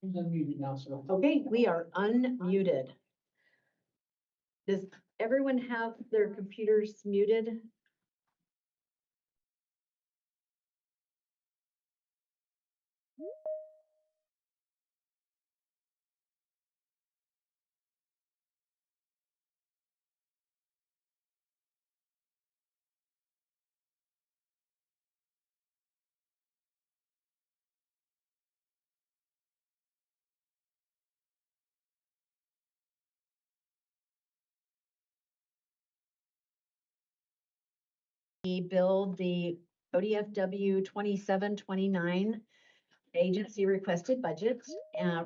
Unmuted now, so. Okay, we are unmuted. Does everyone have their computers muted? We build the ODFW 2729 agency requested budget.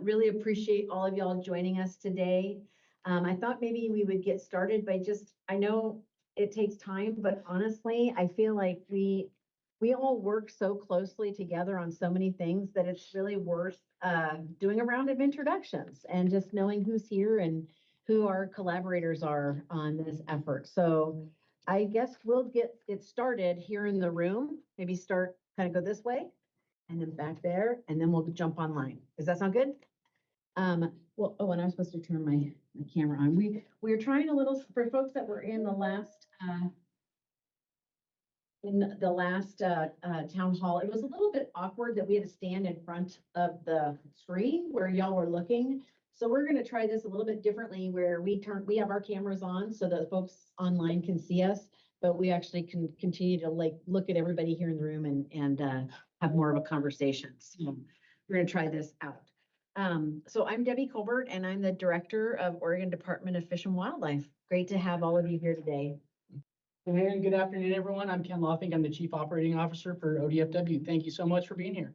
Really appreciate all of y'all joining us today. I thought maybe we would get started by I know it takes time, but honestly, I feel like we all work so closely together on so many things that it's really worth doing a round of introductions and just knowing who's here and who our collaborators are on this effort. So I guess we'll get it started here in the room. Maybe start, kind of go this way and then back there, and then we'll jump online. Does that sound good? Well, oh, and I'm supposed to turn my camera on. We were trying a little, for folks that were in the last town hall, it was a little bit awkward that we had to stand in front of the screen where y'all were looking. So we're gonna try this a little bit differently where we have our cameras on so that folks online can see us, but we actually can continue to look at everybody here in the room and have more of a conversation. So we're gonna try this out. So I'm Debbie Colbert and I'm the Director of Oregon Department of Fish and Wildlife. Great to have all of you here today. And good afternoon, everyone. I'm Ken Loffing. I'm the Chief Operating Officer for ODFW. Thank you so much for being here.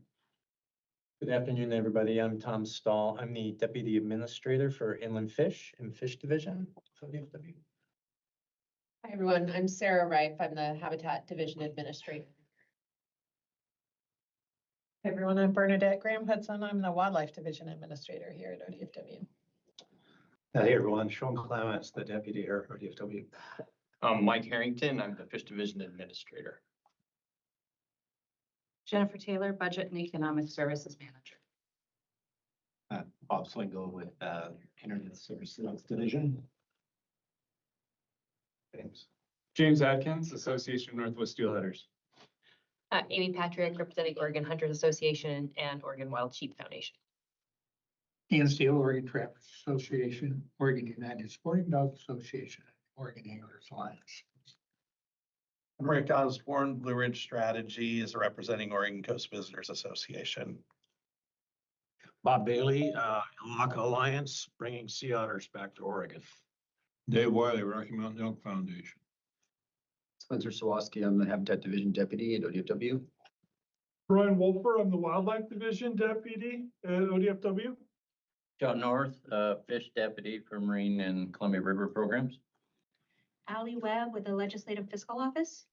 Good afternoon, everybody. I'm Tom Stahl. I'm the Deputy Administrator for Inland Fish and Fish Division of ODFW. Hi, everyone. I'm Sarah Reif. I'm the Habitat Division Administrator. Hey, everyone. I'm Bernadette Graham-Hudson. I'm the Wildlife Division Administrator here at ODFW. Hey, everyone. Sean Clements, the Deputy here at ODFW. I'm Mike Harrington. I'm the Fish Division Administrator. Jennifer Taylor, Budget and Economic Services Manager. Bob Swingle with Internet Services Division. James Atkins, Association of Northwest Steelheaders. Amy Patrick, representing Oregon Hunters Association and Oregon Wild Sheep Foundation. Ian Steele, Oregon Trappers Association, Oregon United Sporting Dogs Association, Oregon Anglers Alliance. I'm Rick Osborne, Blue Ridge Strategies, representing Oregon Coast Visitors Association. Bob Bailey, Ilaka Alliance, bringing sea otters back to Oregon. Dave Wiley, Rocky Mountain Elk Foundation. Spencer Sawaski, I'm the Habitat Division Deputy at ODFW. Brian Wolfer, I'm the Wildlife Division Deputy at ODFW. John North, Fish Deputy for Marine and Columbia River Programs. Allie Webb with the Legislative Fiscal Office.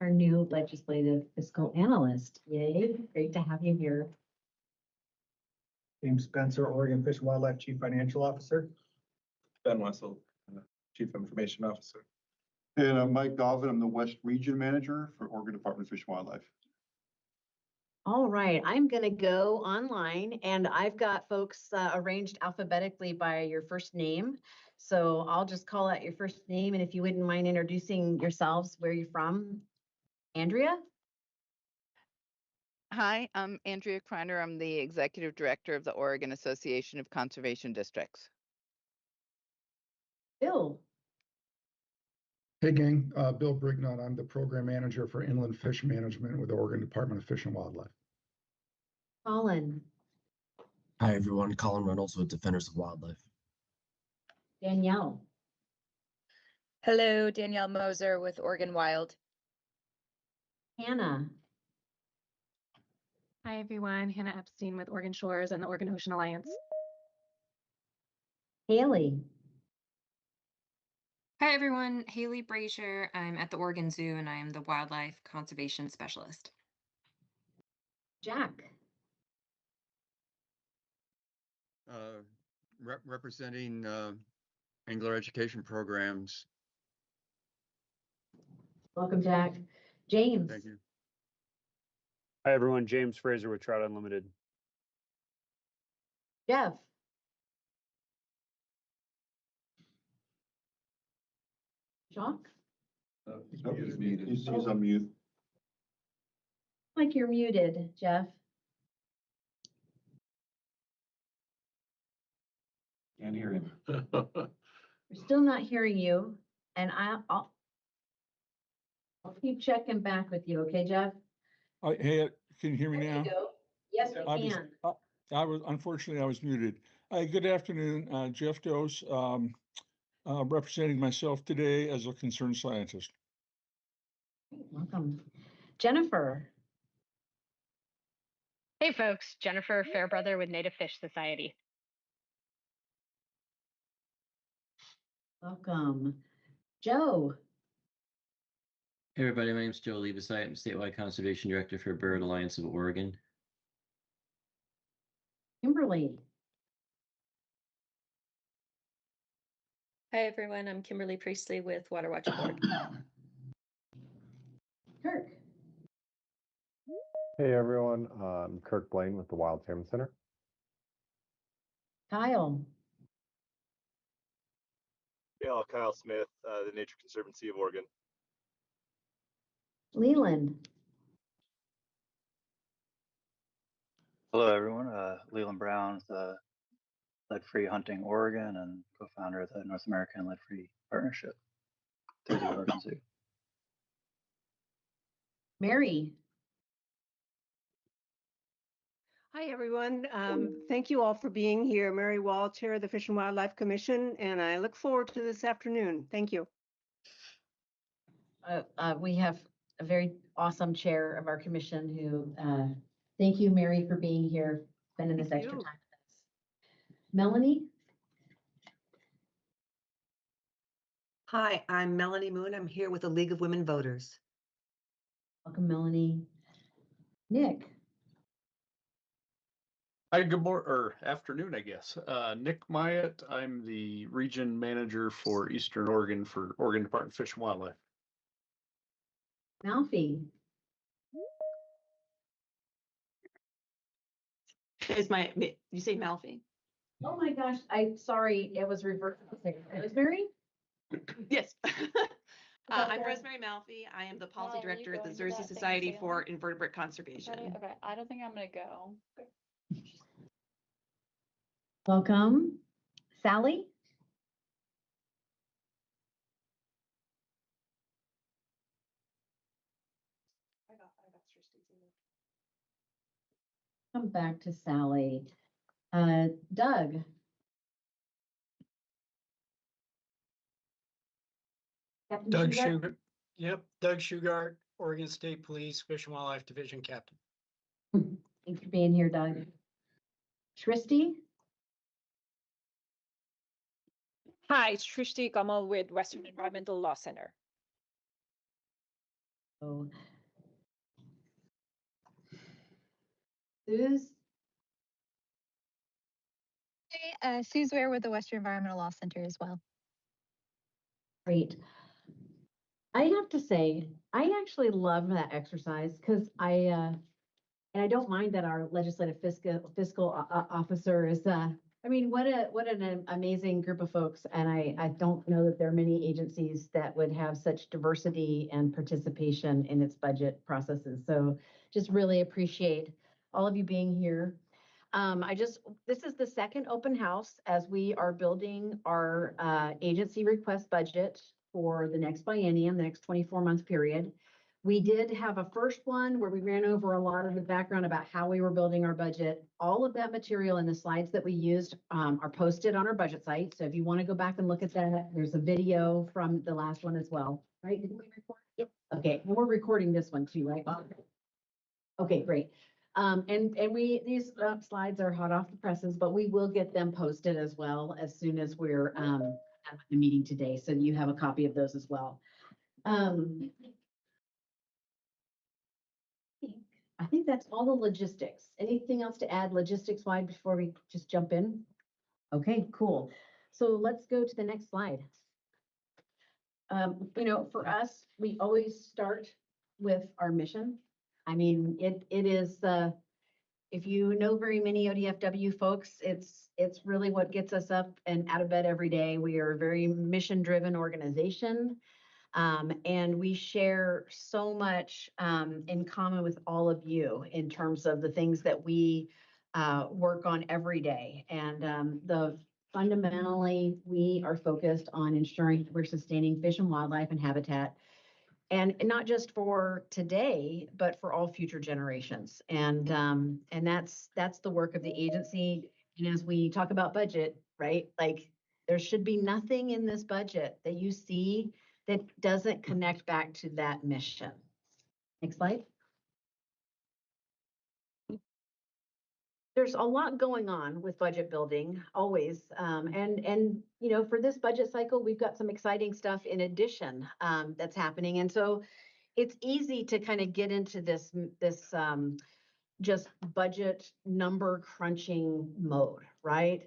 Our new Legislative Fiscal Analyst. Yay, great to have you here. James Spencer, Oregon Fish and Wildlife Chief Financial Officer. Ben Wessel, Chief Information Officer. And I'm Mike Galvin. I'm the West Region Manager for Oregon Department of Fish and Wildlife. All right, I'm gonna go online and I've got folks arranged alphabetically by your first name. So I'll just call out your first name, and if you wouldn't mind introducing yourselves, where you're from. Andrea? Hi, I'm Andrea Kreiner. I'm the Executive Director of the Oregon Association of Conservation Districts. Bill, Hey gang, Bill Brignott. I'm the Program Manager for Inland Fish Management with the Oregon Department of Fish and Wildlife. Colin, Hi, everyone. Colin Reynolds with Defenders of Wildlife. Danielle, Hello, Danielle Moser with Oregon Wild. Hannah, Hi, everyone. Hannah Epstein with Oregon Shores and the Oregon Ocean Alliance. Haley, Hi, everyone. Haley Brazier. I'm at the Oregon Zoo and I am the Wildlife Conservation Specialist. Jack, Representing angler education programs. welcome, Jack. James, Thank you. Hi, everyone. James Fraser with Trout Unlimited. Jeff, Jacques, He's muted. He's on mute. like you're muted, Jeff. Can't hear him. We're still not hearing you, and I'll keep checking back with you, okay, Jeff? Hey, can you hear me There you now? go. Yes, we I was, can. unfortunately, I was muted. Hi, good afternoon, Jeff Dose, representing myself today as a concerned scientist. Welcome. Jennifer, Hey folks, Jennifer Fairbrother with Native Fish Society. welcome. Joe, Hey everybody, my name is Joe Levesite. I'm Statewide Conservation Director for Bird Alliance of Oregon. Kimberly, Hi, everyone. I'm Kimberly Priestley with Water Watch Board. Kirk, Hey everyone, I'm Kirk Blaine with the Wild Salmon Center. Kyle, Yeah, Kyle Smith, the Nature Conservancy of Oregon. Leland, Hello, everyone. Leland Brown, the Lead-Free Hunting Oregon and co-founder of the North American Lead-Free Partnership through the Oregon Zoo. Mary, Hi, everyone. Thank you all for being here. Mary Wall, Chair of the Fish and Wildlife Commission, and I look forward to this afternoon. Thank you. we have a very awesome chair of our commission who, thank you, Mary, for being here, spending this extra time with us. Melanie, Hi, I'm Melanie Moon. I'm here with the League of Women Voters. welcome, Melanie. Nick, Hi, good morning or afternoon, I guess. Nick Myatt. I'm the region manager for Eastern Oregon for Oregon Department of Fish and Wildlife. Malfi, Is you say Malfi? oh my gosh, sorry, it was reversed. Rosemary? Yes. I'm Rosemary Malfi. I am the policy director at the Jersey Society for Invertebrate Conservation. Okay, I don't think I'm gonna go. Welcome. Sally? Come back to Sally. Doug? Captain Doug Shugart? Shugart. Yep, Doug Shugart, Oregon State Police Fish and Wildlife Division Captain. Thanks for being here, Doug. Shristi? Hi, it's Shrishti Kamal with Western Environmental Law Center. Oh. Suze? Hey, Suze Ware with the Western Environmental Law Center as well. Great. I have to say, I actually love that exercise because and I don't mind that our legislative fiscal officer is, I mean, what an amazing group of folks. And I don't know that there are many agencies that would have such diversity and participation in its budget processes. So just really appreciate all of you being here. This is the second open house as we are building our agency request budget for the next biennium, the next 24-month period. We did have a first one where we ran over a lot of the background about how we were building our budget. All of that material and the slides that we used are posted on our budget site. So if you want to go back and look at that, there's a video from the last one as well, right? Did we record? Yep. Okay, and we're recording this one too, right? Okay, great. These slides are hot off the presses, but we will get them posted as well as soon as we're done with the meeting today. So you have a copy of those as well. I think that's all the logistics. Anything else to add logistics wise before we just jump in? Okay, cool. So let's go to the next slide. For us, we always start with our mission. I mean, it is, if you know very many ODFW folks, it's really what gets us up and out of bed every day. We are a very mission-driven organization. And we share so much in common with all of you in terms of the things that we work on every day. And fundamentally, we are focused on ensuring we're sustaining fish and wildlife and habitat, and not just for today, but for all future generations. And that's the work of the agency. And as we talk about budget, right? Like there should be nothing in this budget that you see that doesn't connect back to that mission. Next slide. There's a lot going on with budget building always. For this budget cycle, we've got some exciting stuff in addition that's happening. And so it's easy to kind of get into this just budget number crunching mode, right?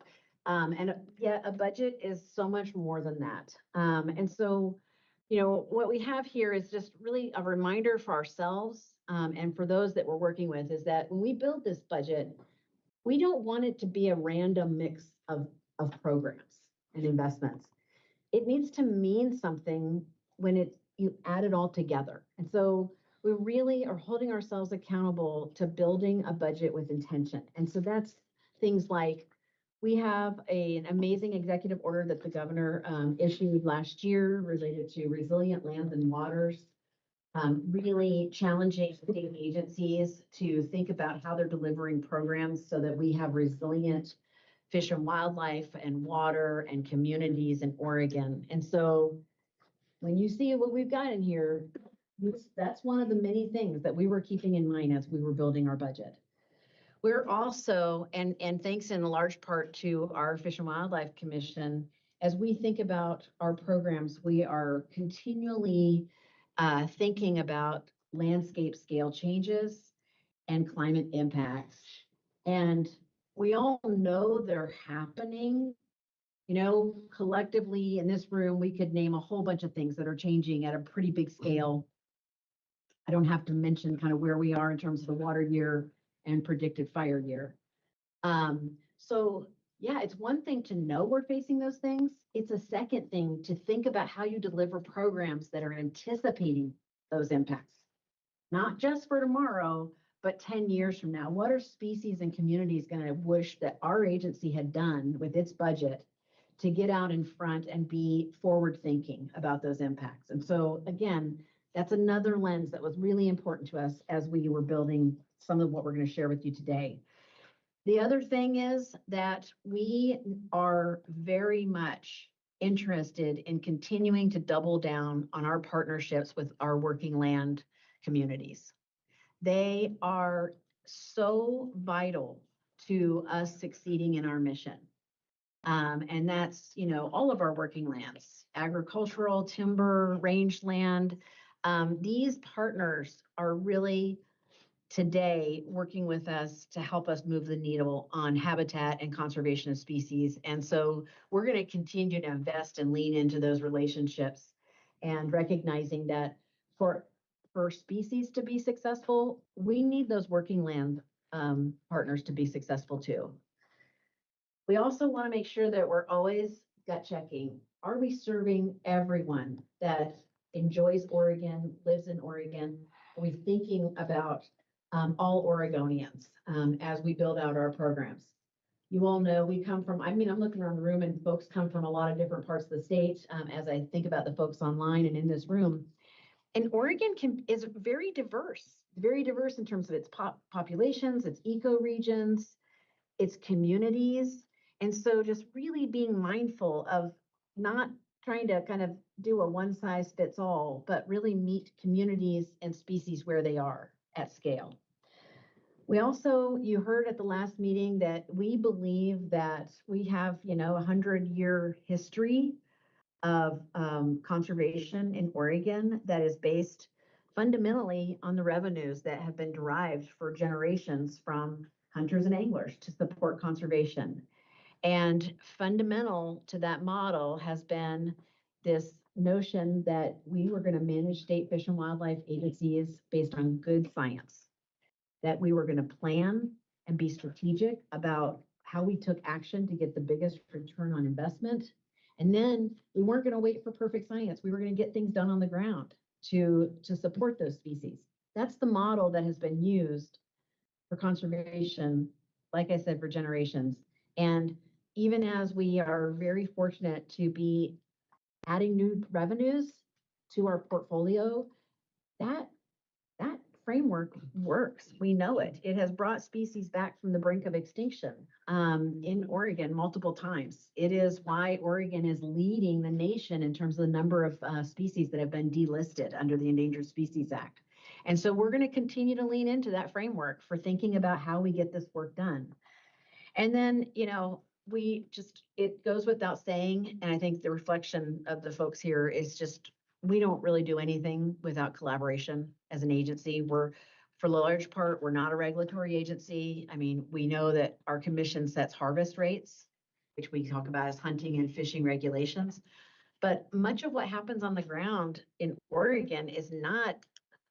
A budget is so much more than that. What we have here is just really a reminder for ourselves and for those that we're working with is that when we build this budget, we don't want it to be a random mix of programs and investments. It needs to mean something when you add it all together. And so we really are holding ourselves accountable to building a budget with intention. And so that's things like we have an amazing executive order that the governor issued last year related to resilient lands and waters, really challenging state agencies to think about how they're delivering programs so that we have resilient fish and wildlife and water and communities in Oregon. And so when you see what we've got in here, that's one of the many things that we were keeping in mind as we were building our budget. We're also, and thanks in large part to our Fish and Wildlife Commission, as we think about our programs, we are continually thinking about landscape scale changes and climate impacts. And we all know they're happening. Collectively in this room, we could name a whole bunch of things that are changing at a pretty big scale. I don't have to mention kind of where we are in terms of the water year and predicted fire year. It's one thing to know we're facing those things. It's a second thing to think about how you deliver programs that are anticipating those impacts, not just for tomorrow, but 10 years from now. What are species and communities going to wish that our agency had done with its budget to get out in front and be forward thinking about those impacts? And so again, that's another lens that was really important to us as we were building some of what we're going to share with you today. The other thing is that we are very much interested in continuing to double down on our partnerships with our working land communities. They are so vital to us succeeding in our mission. And that's, all of our working lands, agricultural, timber, rangeland. These partners are really today working with us to help us move the needle on habitat and conservation of species. And so we're going to continue to invest and lean into those relationships and recognizing that for species to be successful, we need those working land partners to be successful too. We also want to make sure that we're always gut checking. Are we serving everyone that enjoys Oregon, lives in Oregon? Are we thinking about all Oregonians, as we build out our programs. You all know we come from, I'm looking around the room and folks come from a lot of different parts of the state, as I think about the folks online and in this room. And Oregon is very diverse in terms of its populations, its ecoregions, its communities. And so just really being mindful of not trying to kind of do a one size fits all, but really meet communities and species where they are at scale. We also, you heard at the last meeting that we believe that we have, a 100-year history of conservation in Oregon that is based fundamentally on the revenues that have been derived for generations from hunters and anglers to support conservation. And fundamental to that model has been this notion that we were going to manage state fish and wildlife agencies based on good science, that we were going to plan and be strategic about how we took action to get the biggest return on investment. And then we weren't going to wait for perfect science. We were going to get things done on the ground to support those species. That's the model that has been used for conservation, like I said, for generations. And even as we are very fortunate to be adding new revenues to our portfolio, that framework works. We know it. It has brought species back from the brink of extinction in Oregon multiple times. It is why Oregon is leading the nation in terms of the number of species that have been delisted under the Endangered Species Act. And so we're going to continue to lean into that framework for thinking about how we get this work done. And then, it goes without saying, and I think the reflection of the folks here is just, we don't really do anything without collaboration as an agency. For the large part, we're not a regulatory agency. We know that our commission sets harvest rates, which we talk about as hunting and fishing regulations. But much of what happens on the ground in Oregon is not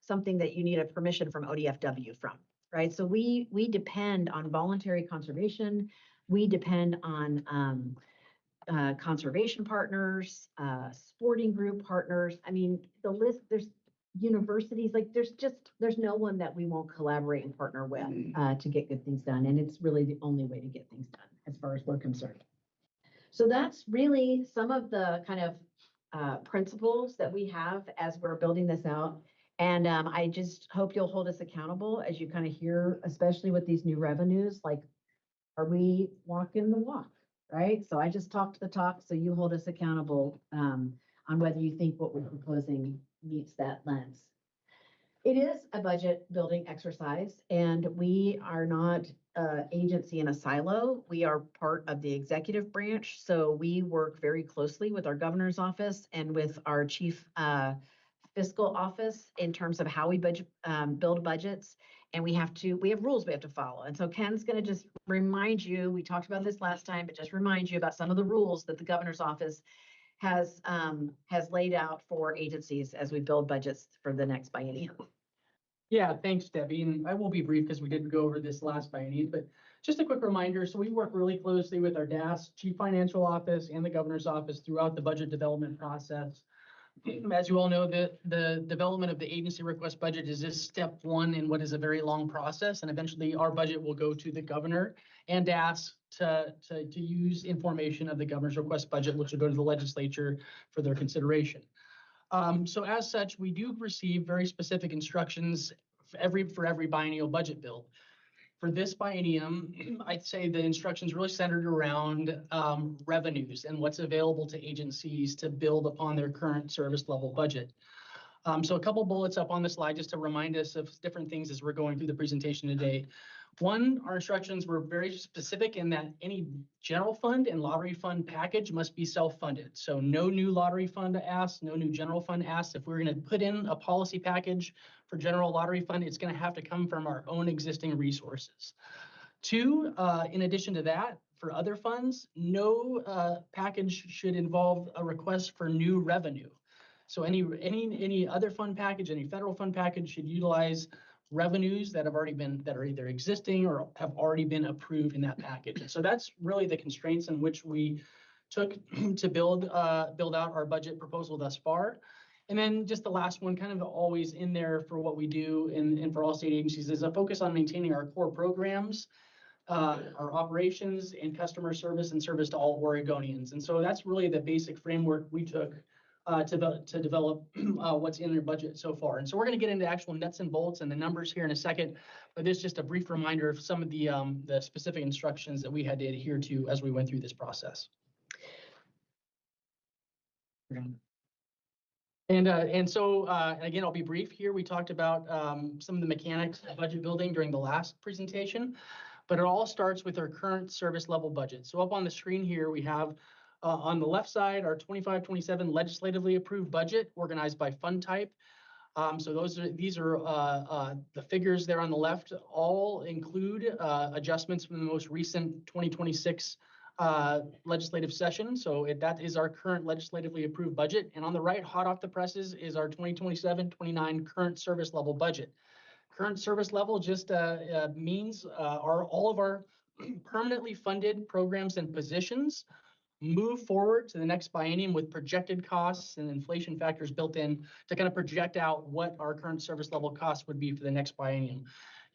something that you need a permission from ODFW from, right? So we depend on voluntary conservation. We depend on conservation partners, sporting group partners. The list, there's universities, there's no one that we won't collaborate and partner with to get good things done. And it's really the only way to get things done as far as we're concerned. So that's really some of the kind of principles that we have as we're building this out. And I just hope you'll hold us accountable as you kind of hear, especially with these new revenues, are we walking the walk? Right? So I just talked the talk, so you hold us accountable on whether you think what we're proposing meets that lens. It is a budget building exercise, and we are not an agency in a silo. We are part of the executive branch, so we work very closely with our governor's office and with our chief fiscal office in terms of how we build budgets. And we have rules we have to follow. And so Ken's going to just remind you, we talked about this last time, but just remind you about some of the rules that the governor's office has laid out for agencies as we build budgets for the next biennium. Yeah, thanks, Debbie. And I will be brief because we didn't go over this last biennium, but just a quick reminder. So we work really closely with our DAS, Chief Financial Office, and the governor's office throughout the budget development process. As you all know, the development of the agency request budget is just step one in what is a very long process. And eventually our budget will go to the governor and DAS to use information of the governor's request budget, which will go to the legislature for their consideration. So as such, we do receive very specific instructions for every biennial budget bill. For this biennium, I'd say the instructions really centered around revenues and what's available to agencies to build upon their current service level budget. So a couple bullets up on the slide just to remind us of different things as we're going through the presentation today. One, our instructions were very specific in that any general fund and lottery fund package must be self-funded. So no new lottery fund asked, no new general fund asked. If we're going to put in a policy package for general lottery fund, it's going to have to come from our own existing resources. Two, in addition to that, for other funds, no package should involve a request for new revenue. So any other fund package, any federal fund package should utilize revenues that are either existing or have already been approved in that package. And so that's really the constraints in which we took to build out our budget proposal thus far. And then just the last one, kind of always in there for what we do and for all state agencies, is a focus on maintaining our core programs, our operations and customer service and service to all Oregonians. And so that's really the basic framework we took to develop what's in their budget so far. And so we're going to get into actual nuts and bolts and the numbers here in a second, but this is just a brief reminder of some of the specific instructions that we had to adhere to as we went through this process. And so again, I'll be brief here. We talked about some of the mechanics of budget building during the last presentation, but it all starts with our current service level budget. So up on the screen here, we have on the left side, our 25-27 legislatively approved budget organized by fund type. So these are the figures there on the left all include adjustments from the most recent 2026 legislative session. So that is our current legislatively approved budget. And on the right, hot off the presses, is our 2027-29 current service level budget. Current service level just means all of our permanently funded programs and positions move forward to the next biennium with projected costs and inflation factors built in to kind of project out what our current service level costs would be for the next biennium.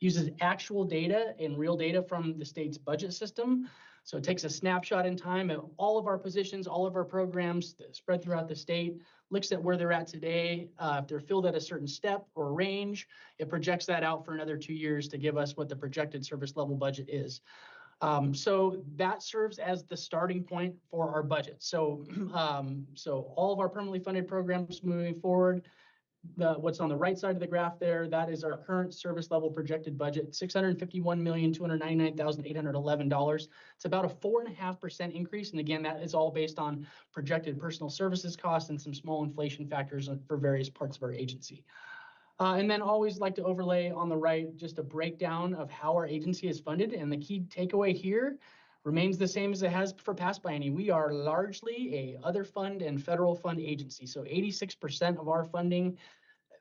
Uses actual data and real data from the state's budget system. So it takes a snapshot in time of all of our positions, all of our programs spread throughout the state, looks at where they're at today. If they're filled at a certain step or range, it projects that out for another 2 years to give us what the projected service level budget is. So that serves as the starting point for our budget. So, so all of our permanently funded programs moving forward, what's on the right side of the graph there, that is our current service level projected budget, $651,299,811. It's about a 4.5% increase. And again, that is all based on projected personal services costs and some small inflation factors for various parts of our agency. And then always like to overlay on the right just a breakdown of how our agency is funded. And the key takeaway here remains the same as it has for past biennium. We are largely a other fund and federal fund agency. So 86% of our funding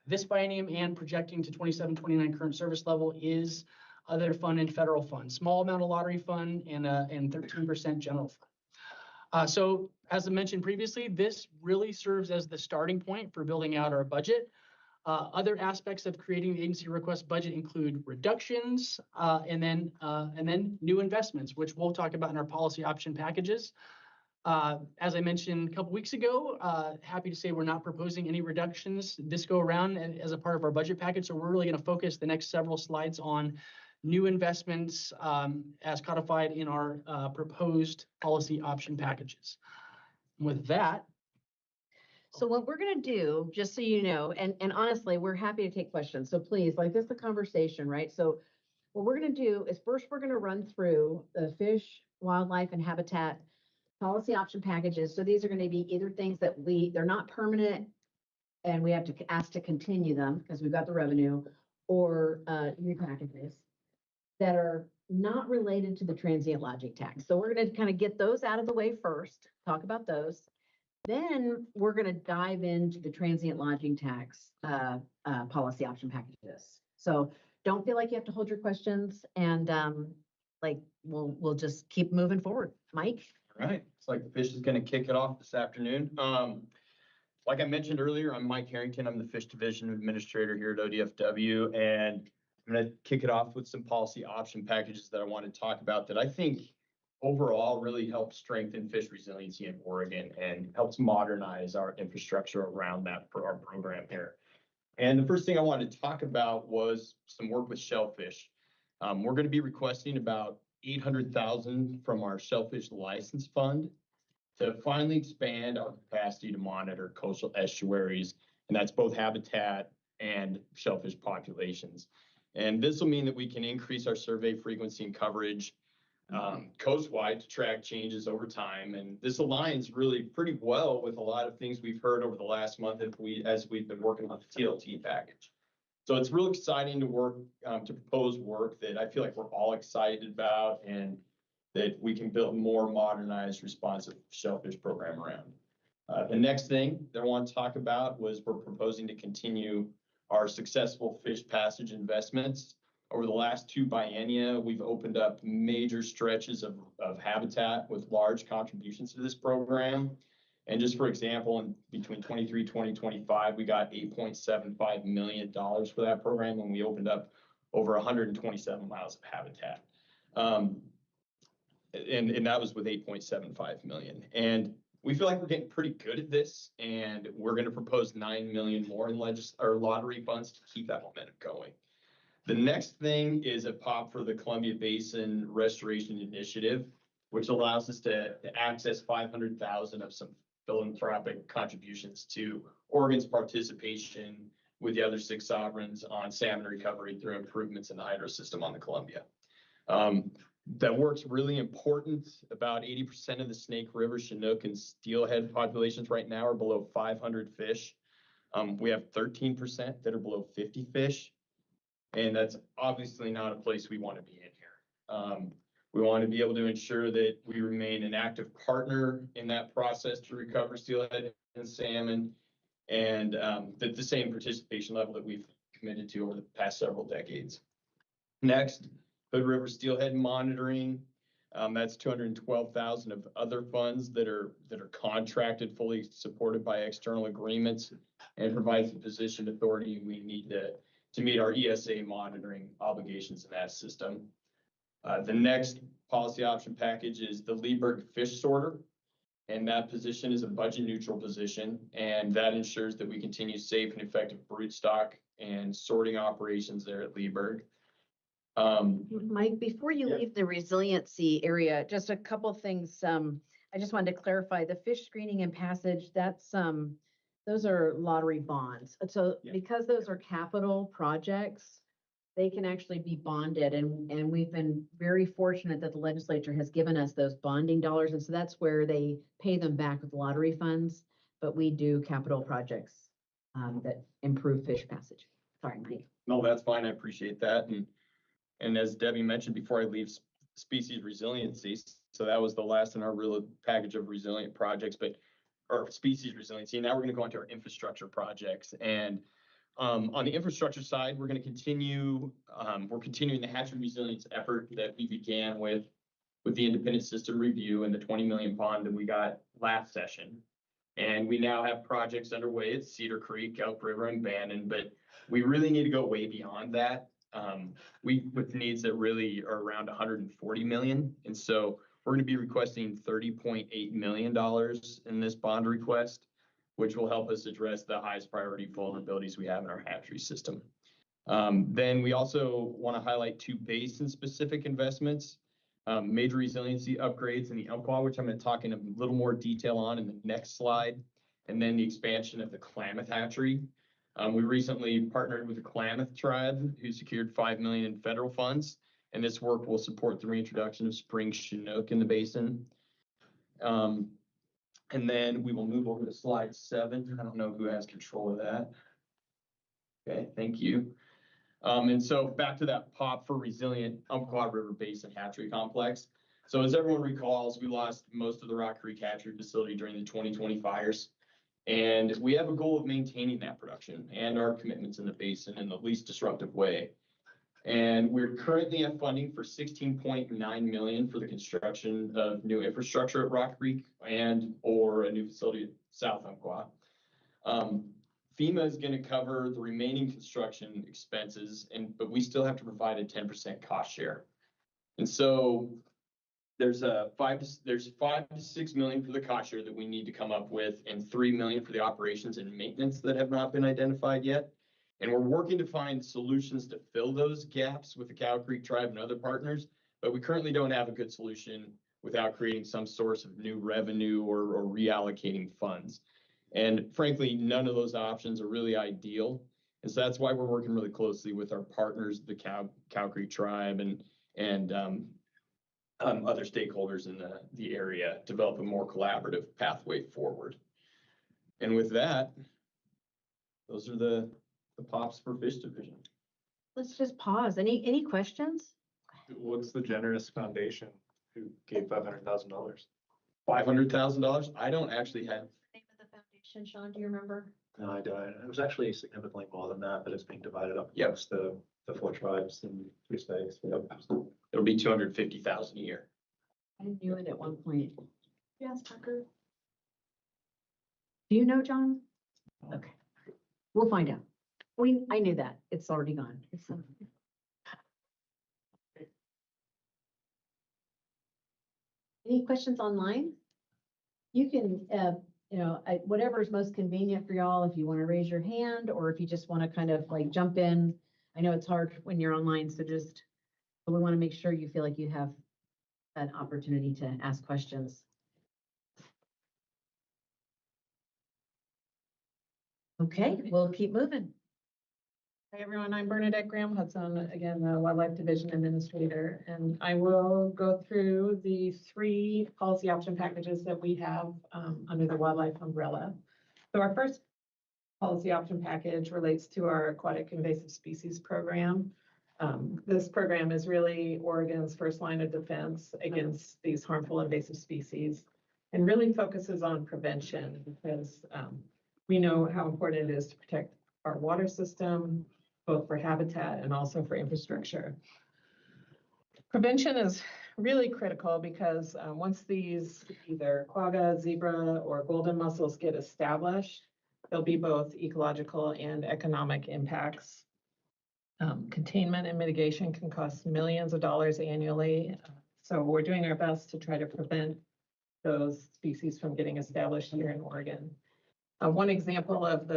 this biennium and projecting to 27-29 current service level is other fund and federal fund. Small amount of lottery fund and 13% general fund. So as I mentioned previously, this really serves as the starting point for building out our budget. Other aspects of creating the agency request budget include reductions and then new investments, which we'll talk about in our policy option packages. As I mentioned a couple weeks ago, happy to say we're not proposing any reductions this go around as a part of our budget package. So we're really going to focus the next several slides on new investments as codified in our proposed policy option packages. With that, so what we're going to do, just so you know, and honestly, we're happy to take questions. So please, like, this is the conversation, right? So what we're going to do is first, we're going to run through the fish, wildlife, and habitat policy option packages. So these are going to be either things that they're not permanent and we have to ask to continue them because we've got the revenue, or new packages that are not related to the transient lodging tax. So we're going to kind of get those out of the way first, talk about those. Then we're going to dive into the transient lodging tax policy option packages. So don't feel like you have to hold your questions, and we'll just keep moving forward. Mike? All right. It's like the fish is going to kick it off this afternoon. Like I mentioned earlier, I'm Mike Harrington. I'm the Fish Division Administrator here at ODFW, and I'm going to kick it off with some policy option packages that I want to talk about that I think overall really helps strengthen fish resiliency in Oregon and helps modernize our infrastructure around that for our program here. And the first thing I wanted to talk about was some work with shellfish. We're going to be requesting about $800,000 from our shellfish license fund to finally expand our capacity to monitor coastal estuaries, and that's both habitat and shellfish populations. And this will mean that we can increase our survey frequency and coverage coastwide to track changes over time. And this aligns really pretty well with a lot of things we've heard over the last month as we've been working on the TLT package. So it's real exciting to work, to propose work that I feel like we're all excited about and that we can build more modernized, responsive shellfish program around. The next thing that I want to talk about was we're proposing to continue our successful fish passage investments. Over the last 2 biennia, we've opened up major stretches of habitat with large contributions to this program. And just for example, in between 2025, we got $8.75 million for that program, and we opened up over 127 miles of habitat. And that was with 8.75 million. And we feel like we're getting pretty good at this, and we're going to propose 9 million more in lottery funds to keep that momentum going. The next thing is a pop for the Columbia Basin Restoration Initiative, which allows us to access 500,000 of some philanthropic contributions to Oregon's participation with the other 6 sovereigns on salmon recovery through improvements in the hydro system on the Columbia. That work's really important. About 80% of the Snake River, Chinook, and steelhead populations right now are below 500 fish. We have 13% that are below 50 fish, and that's obviously not a place we want to be in here. We want to be able to ensure that we remain an active partner in that process to recover steelhead and salmon, and the same participation level that we've committed to over the past several decades. Next, Hood River steelhead monitoring. That's 212,000 of other funds that are contracted, fully supported by external agreements, and provides the position authority we need to meet our ESA monitoring obligations in that system. The next policy option package is the Lieberg fish sorter, and that position is a budget neutral position, and that ensures that we continue safe and effective brood stock and sorting operations there at Lieberg. Mike, before you leave the resiliency area, just a couple things. I just wanted to clarify the fish screening and passage. That's those are lottery bonds. So because those are capital projects, they can actually be bonded, and we've been very fortunate that the legislature has given us those bonding dollars, and so that's where they pay them back with lottery funds. But we do capital projects that improve fish passage. Sorry, Mike. No, that's fine. I appreciate that. And as Debbie mentioned before I leave, species resiliency. So that was the last in our real package of resilient projects, or species resiliency. Now we're going to go into our infrastructure projects. And on the infrastructure side, we're going to continue. We're continuing the hatchery resilience effort that we began with the independent system review and the 20 million bond that we got last session. And we now have projects underway at Cedar Creek, Elk River, and Bannon, but we really need to go way beyond that. With needs that really are around 140 million. And so we're going to be requesting $30.8 million in this bond request, which will help us address the highest priority vulnerabilities we have in our hatchery system. Then we also want to highlight 2 basin-specific investments, major resiliency upgrades in the Umpqua, which I'm going to talk in a little more detail on in the next slide, and then the expansion of the Klamath hatchery. We recently partnered with the Klamath tribe, who secured $5 million in federal funds, and this work will support the reintroduction of spring Chinook in the basin. And then we will move over to slide 7. I don't know who has control of that. Okay, thank you. And so back to that pop for resilient Umpqua River Basin hatchery complex. So as everyone recalls, we lost most of the Rock Creek hatchery facility during the 2020 fires. And we have a goal of maintaining that production and our commitments in the basin in the least disruptive way. And we're currently at funding for $16.9 million for the construction of new infrastructure at Rock Creek or a new facility at South Umpqua. FEMA is going to cover the remaining construction expenses, but we still have to provide a 10% cost share. And so there's $5 to 6 million for the cost share that we need to come up with, and $3 million for the operations and maintenance that have not been identified yet. And we're working to find solutions to fill those gaps with the Cow Creek tribe and other partners, but we currently don't have a good solution without creating some source of new revenue or reallocating funds. And frankly, none of those options are really ideal. And so that's why we're working really closely with our partners, the Cow Creek tribe and other stakeholders in the area, develop a more collaborative pathway forward. And with that, those are the pops for fish division. Let's just pause. Any questions? What's the generous foundation who gave $500,000? $500,000? I don't actually have. Name of the foundation, Sean, do you remember? No, I don't. It was actually significantly more than that, but it's being divided up Yep. amongst the 4 tribes and 3 states. Yep. It'll be $250,000 a year. I knew it at one point. Yes, Tucker. Do you know, John? Okay, we'll find out. I knew that. It's already gone. Any questions online? You can, whatever is most convenient for y'all, if you want to raise your hand or if you just want to kind of like jump in. I know it's hard when you're online, so but we want to make sure you feel like you have that opportunity to ask questions. Okay, we'll keep moving. Hi, everyone. I'm Bernadette Graham Hudson, again, the Wildlife Division Administrator, and I will go through the 3 policy option packages that we have under the wildlife umbrella. So our first policy option package relates to our aquatic invasive species program. This program is really Oregon's first line of defense against these harmful invasive species and really focuses on prevention because we know how important it is to protect our water system, both for habitat and also for infrastructure. Prevention is really critical because once these either quagga, zebra, or golden mussels get established, there'll be both ecological and economic impacts. Containment and mitigation can cost millions of dollars annually. So we're doing our best to try to prevent those species from getting established here in Oregon. One example of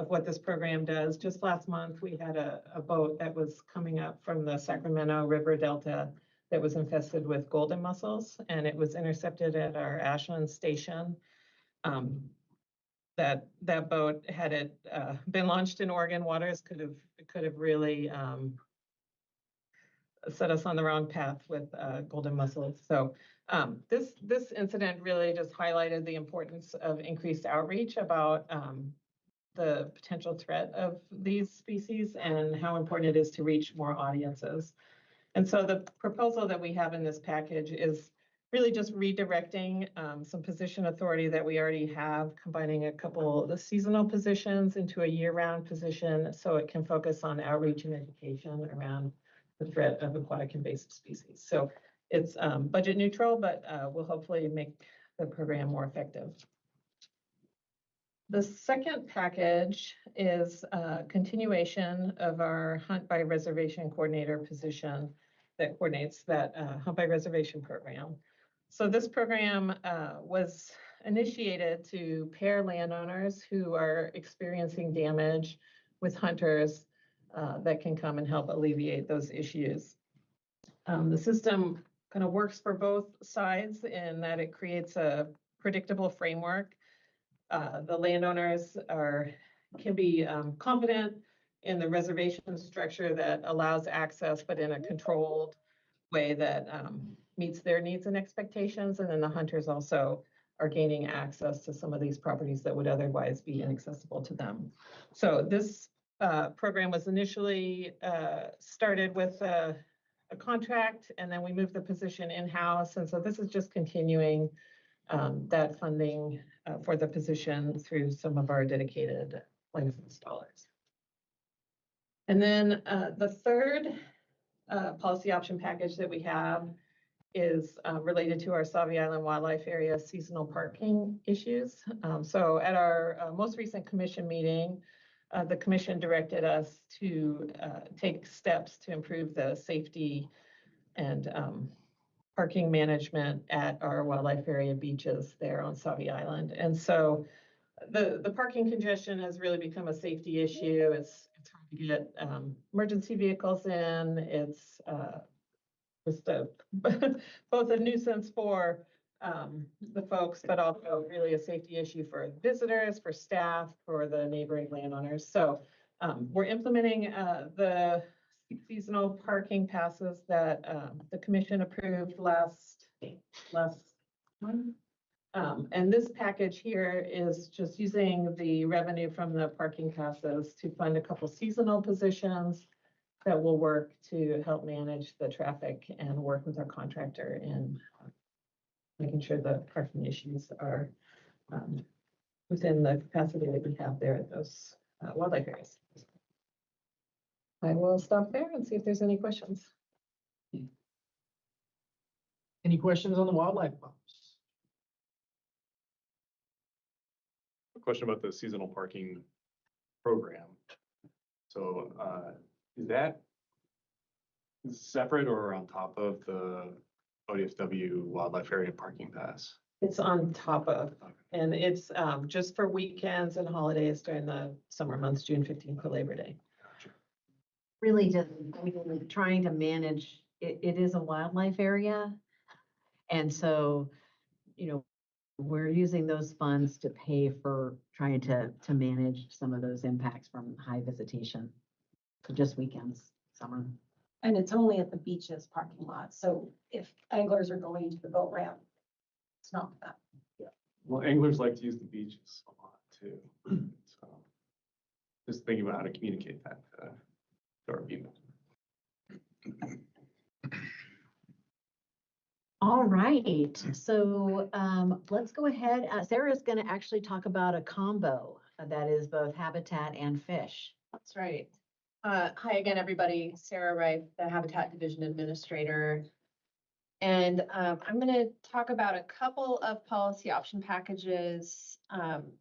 what this program does, just last month, we had a boat that was coming up from the Sacramento River Delta that was infested with golden mussels, and it was intercepted at our Ashland station. That boat, had it been launched in Oregon waters, could have really set us on the wrong path with golden mussels. So this incident really just highlighted the importance of increased outreach about the potential threat of these species and how important it is to reach more audiences. And so the proposal that we have in this package is really just redirecting some position authority that we already have, combining a couple of the seasonal positions into a year-round position so it can focus on outreach and education around the threat of aquatic invasive species. So it's budget neutral, but will hopefully make the program more effective. The second package is a continuation of our Hunt by Reservation Coordinator position that coordinates that Hunt by Reservation program. So this program was initiated to pair landowners who are experiencing damage with hunters that can come and help alleviate those issues. The system kind of works for both sides in that it creates a predictable framework. The landowners can be confident in the reservation structure that allows access, but in a controlled way that meets their needs and expectations. And then the hunters also are gaining access to some of these properties that would otherwise be inaccessible to them. So this program was initially started with a contract, and then we moved the position in-house. And so this is just continuing that funding for the position through some of our dedicated licensed dollars. And then the third policy option package that we have is related to our Sauvie Island Wildlife Area seasonal parking issues. So at our most recent commission meeting, the commission directed us to take steps to improve the safety and parking management at our wildlife area beaches there on Sauvie Island. And so the parking congestion has really become a safety issue. It's hard to get emergency vehicles in. It's just both a nuisance for the folks, but also really a safety issue for visitors, for staff, for the neighboring landowners. So we're implementing the seasonal parking passes that the commission approved last month. And this package here is just using the revenue from the parking passes to fund a couple seasonal positions that will work to help manage the traffic and work with our contractor in making sure the parking issues are within the capacity that we have there at those wildlife areas. I will stop there and see if there's any questions. Any questions on the wildlife laws? question about the seasonal parking program. So, is that separate or on top of the ODFW wildlife area parking pass? It's on top of, and it's just for weekends and holidays during the summer months, June 15th to Labor Day. Really just, I mean, like, trying to manage, it is a wildlife area. And so, you know, we're using those funds to pay for trying to manage some of those impacts from high visitation. So just weekends, summer. And it's only at the beaches parking lot. So if anglers are going to the boat ramp, it's not that. Yeah. Well, anglers like to use the beaches a lot too. So just thinking about how to communicate that to our people. All right, so let's go ahead. Sarah's going to actually talk about a combo that is both habitat and fish. That's right. Hi again, everybody. Sarah Reif, the Habitat Division Administrator. And I'm going to talk about a couple of policy option packages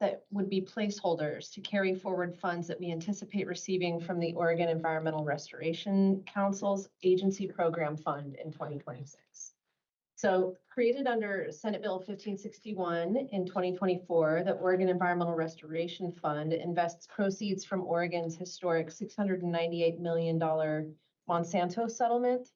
that would be placeholders to carry forward funds that we anticipate receiving from the Oregon Environmental Restoration Council's Agency Program Fund in 2026. So created under Senate Bill 1561 in 2024, the Oregon Environmental Restoration Fund invests proceeds from Oregon's historic $698 million Monsanto settlement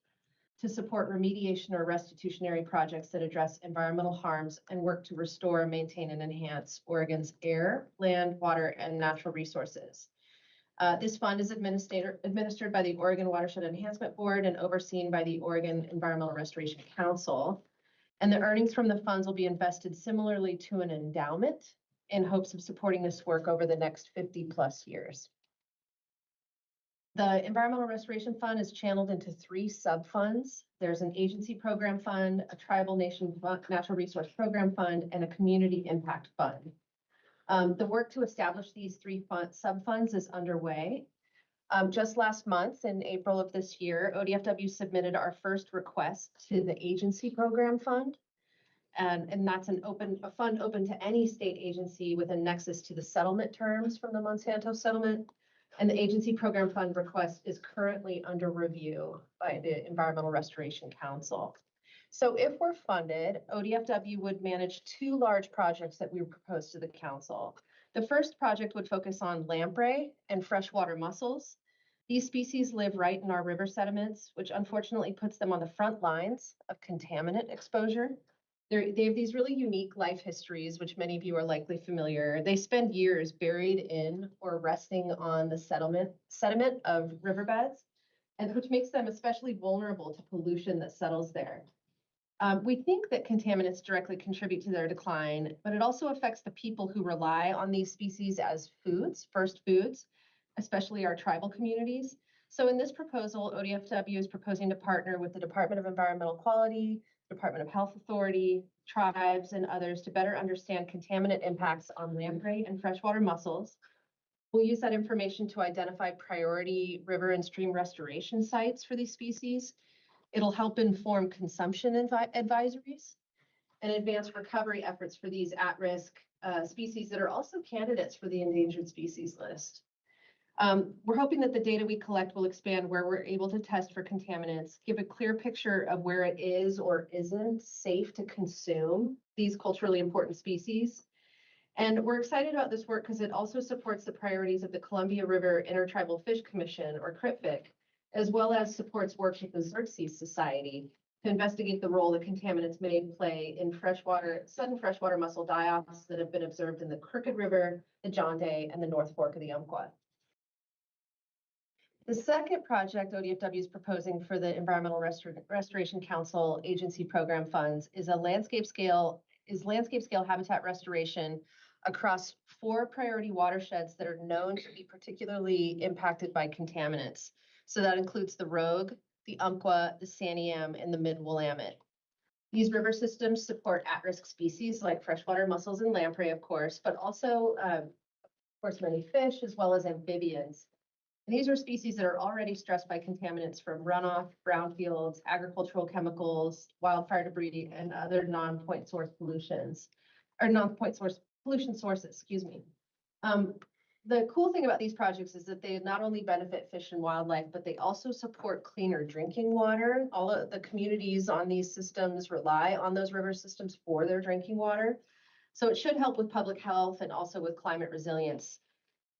to support remediation or restitutionary projects that address environmental harms and work to restore, maintain, and enhance Oregon's air, land, water, and natural resources. This fund is administered by the Oregon Watershed Enhancement Board and overseen by the Oregon Environmental Restoration Council. And the earnings from the funds will be invested similarly to an endowment in hopes of supporting this work over the next 50+ years. The Environmental Restoration Fund is channeled into 3 sub-funds. There's an agency program fund, a tribal nation natural resource program fund, and a community impact fund. The work to establish these 3 sub-funds is underway. Just last month, in April of this year, ODFW submitted our first request to the agency program fund. And that's a fund open to any state agency with a nexus to the settlement terms from the Monsanto settlement. And the agency program fund request is currently under review by the Environmental Restoration Council. So if we're funded, ODFW would manage 2 large projects that we propose to the council. The first project would focus on lamprey and freshwater mussels. These species live right in our river sediments, which unfortunately puts them on the front lines of contaminant exposure. They have these really unique life histories, which many of you are likely familiar. They spend years buried in or resting on the sediment of riverbeds, and which makes them especially vulnerable to pollution that settles there. We think that contaminants directly contribute to their decline, but it also affects the people who rely on these species as foods, first foods, especially our tribal communities. So in this proposal, ODFW is proposing to partner with the Department of Environmental Quality, Department of Health Authority, tribes, and others to better understand contaminant impacts on lamprey and freshwater mussels. We'll use that information to identify priority river and stream restoration sites for these species. It'll help inform consumption advisories and advance recovery efforts for these at-risk species that are also candidates for the endangered species list. We're hoping that the data we collect will expand where we're able to test for contaminants, give a clear picture of where it is or isn't safe to consume these culturally important species. And we're excited about this work because it also supports the priorities of the Columbia River Intertribal Fish Commission, or CRIPFIC, as well as supports work with the Xerxes Society to investigate the role that contaminants may play in sudden freshwater mussel die-offs that have been observed in the Crooked River, the John Day, and the North Fork of the Umpqua. The second project ODFW is proposing for the Environmental Restoration Council agency program funds is landscape scale habitat restoration across 4 priority watersheds that are known to be particularly impacted by contaminants. So that includes the Rogue, the Umpqua, the Santiam, and the Mid-Willamette. These river systems support at-risk species like freshwater mussels and lamprey, of course, but also, of course, many fish as well as amphibians. And these are species that are already stressed by contaminants from runoff, brownfields, agricultural chemicals, wildfire debris, and other non-point source pollution sources, excuse me. The cool thing about these projects is that they not only benefit fish and wildlife, but they also support cleaner drinking water. All of the communities on these systems rely on those river systems for their drinking water. So it should help with public health and also with climate resilience.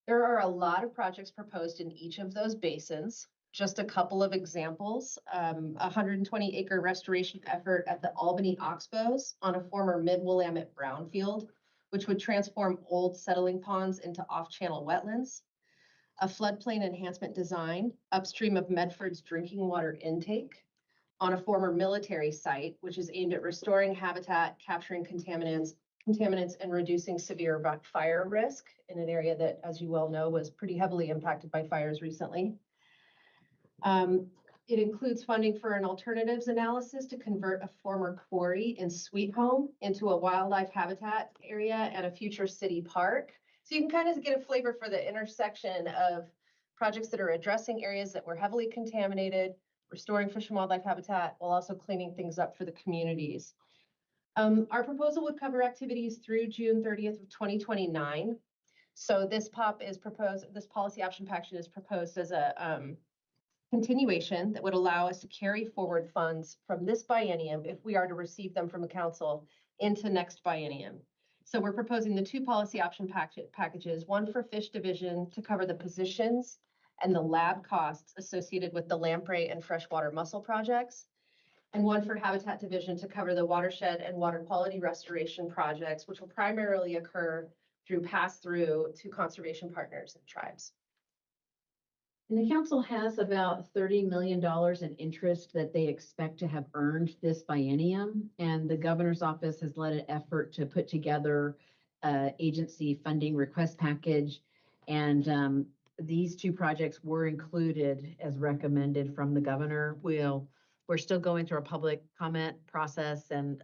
There are a lot of projects proposed in each of those basins. Just a couple of examples, 120 acre restoration effort at the Albany Oxbows on a former mid-Willamette brownfield, which would transform old settling ponds into off-channel wetlands. A floodplain enhancement design upstream of Medford's drinking water intake on a former military site, which is aimed at restoring habitat, capturing contaminants, and reducing severe fire risk in an area that, as you well know, was pretty heavily impacted by fires recently. It includes funding for an alternatives analysis to convert a former quarry in Sweet Home into a wildlife habitat area and a future city park. So you can kind of get a flavor for the intersection of projects that are addressing areas that were heavily contaminated, restoring fish and wildlife habitat, while also cleaning things up for the communities. Our proposal would cover activities through June 30th of 2029. So this policy option package is proposed as a continuation that would allow us to carry forward funds from this biennium, if we are to receive them from the council, into next biennium. So we're proposing the two policy option packages, one for Fish Division to cover the positions and the lab costs associated with the lamprey and freshwater mussel projects, and one for Habitat Division to cover the watershed and water quality restoration projects, which will primarily occur through pass-through to conservation partners and tribes. And the council has about $30 million in interest that they expect to have earned this biennium. And the governor's office has led an effort to put together agency funding request package. And these two projects were included as recommended from the governor. We're still going through a public comment process, and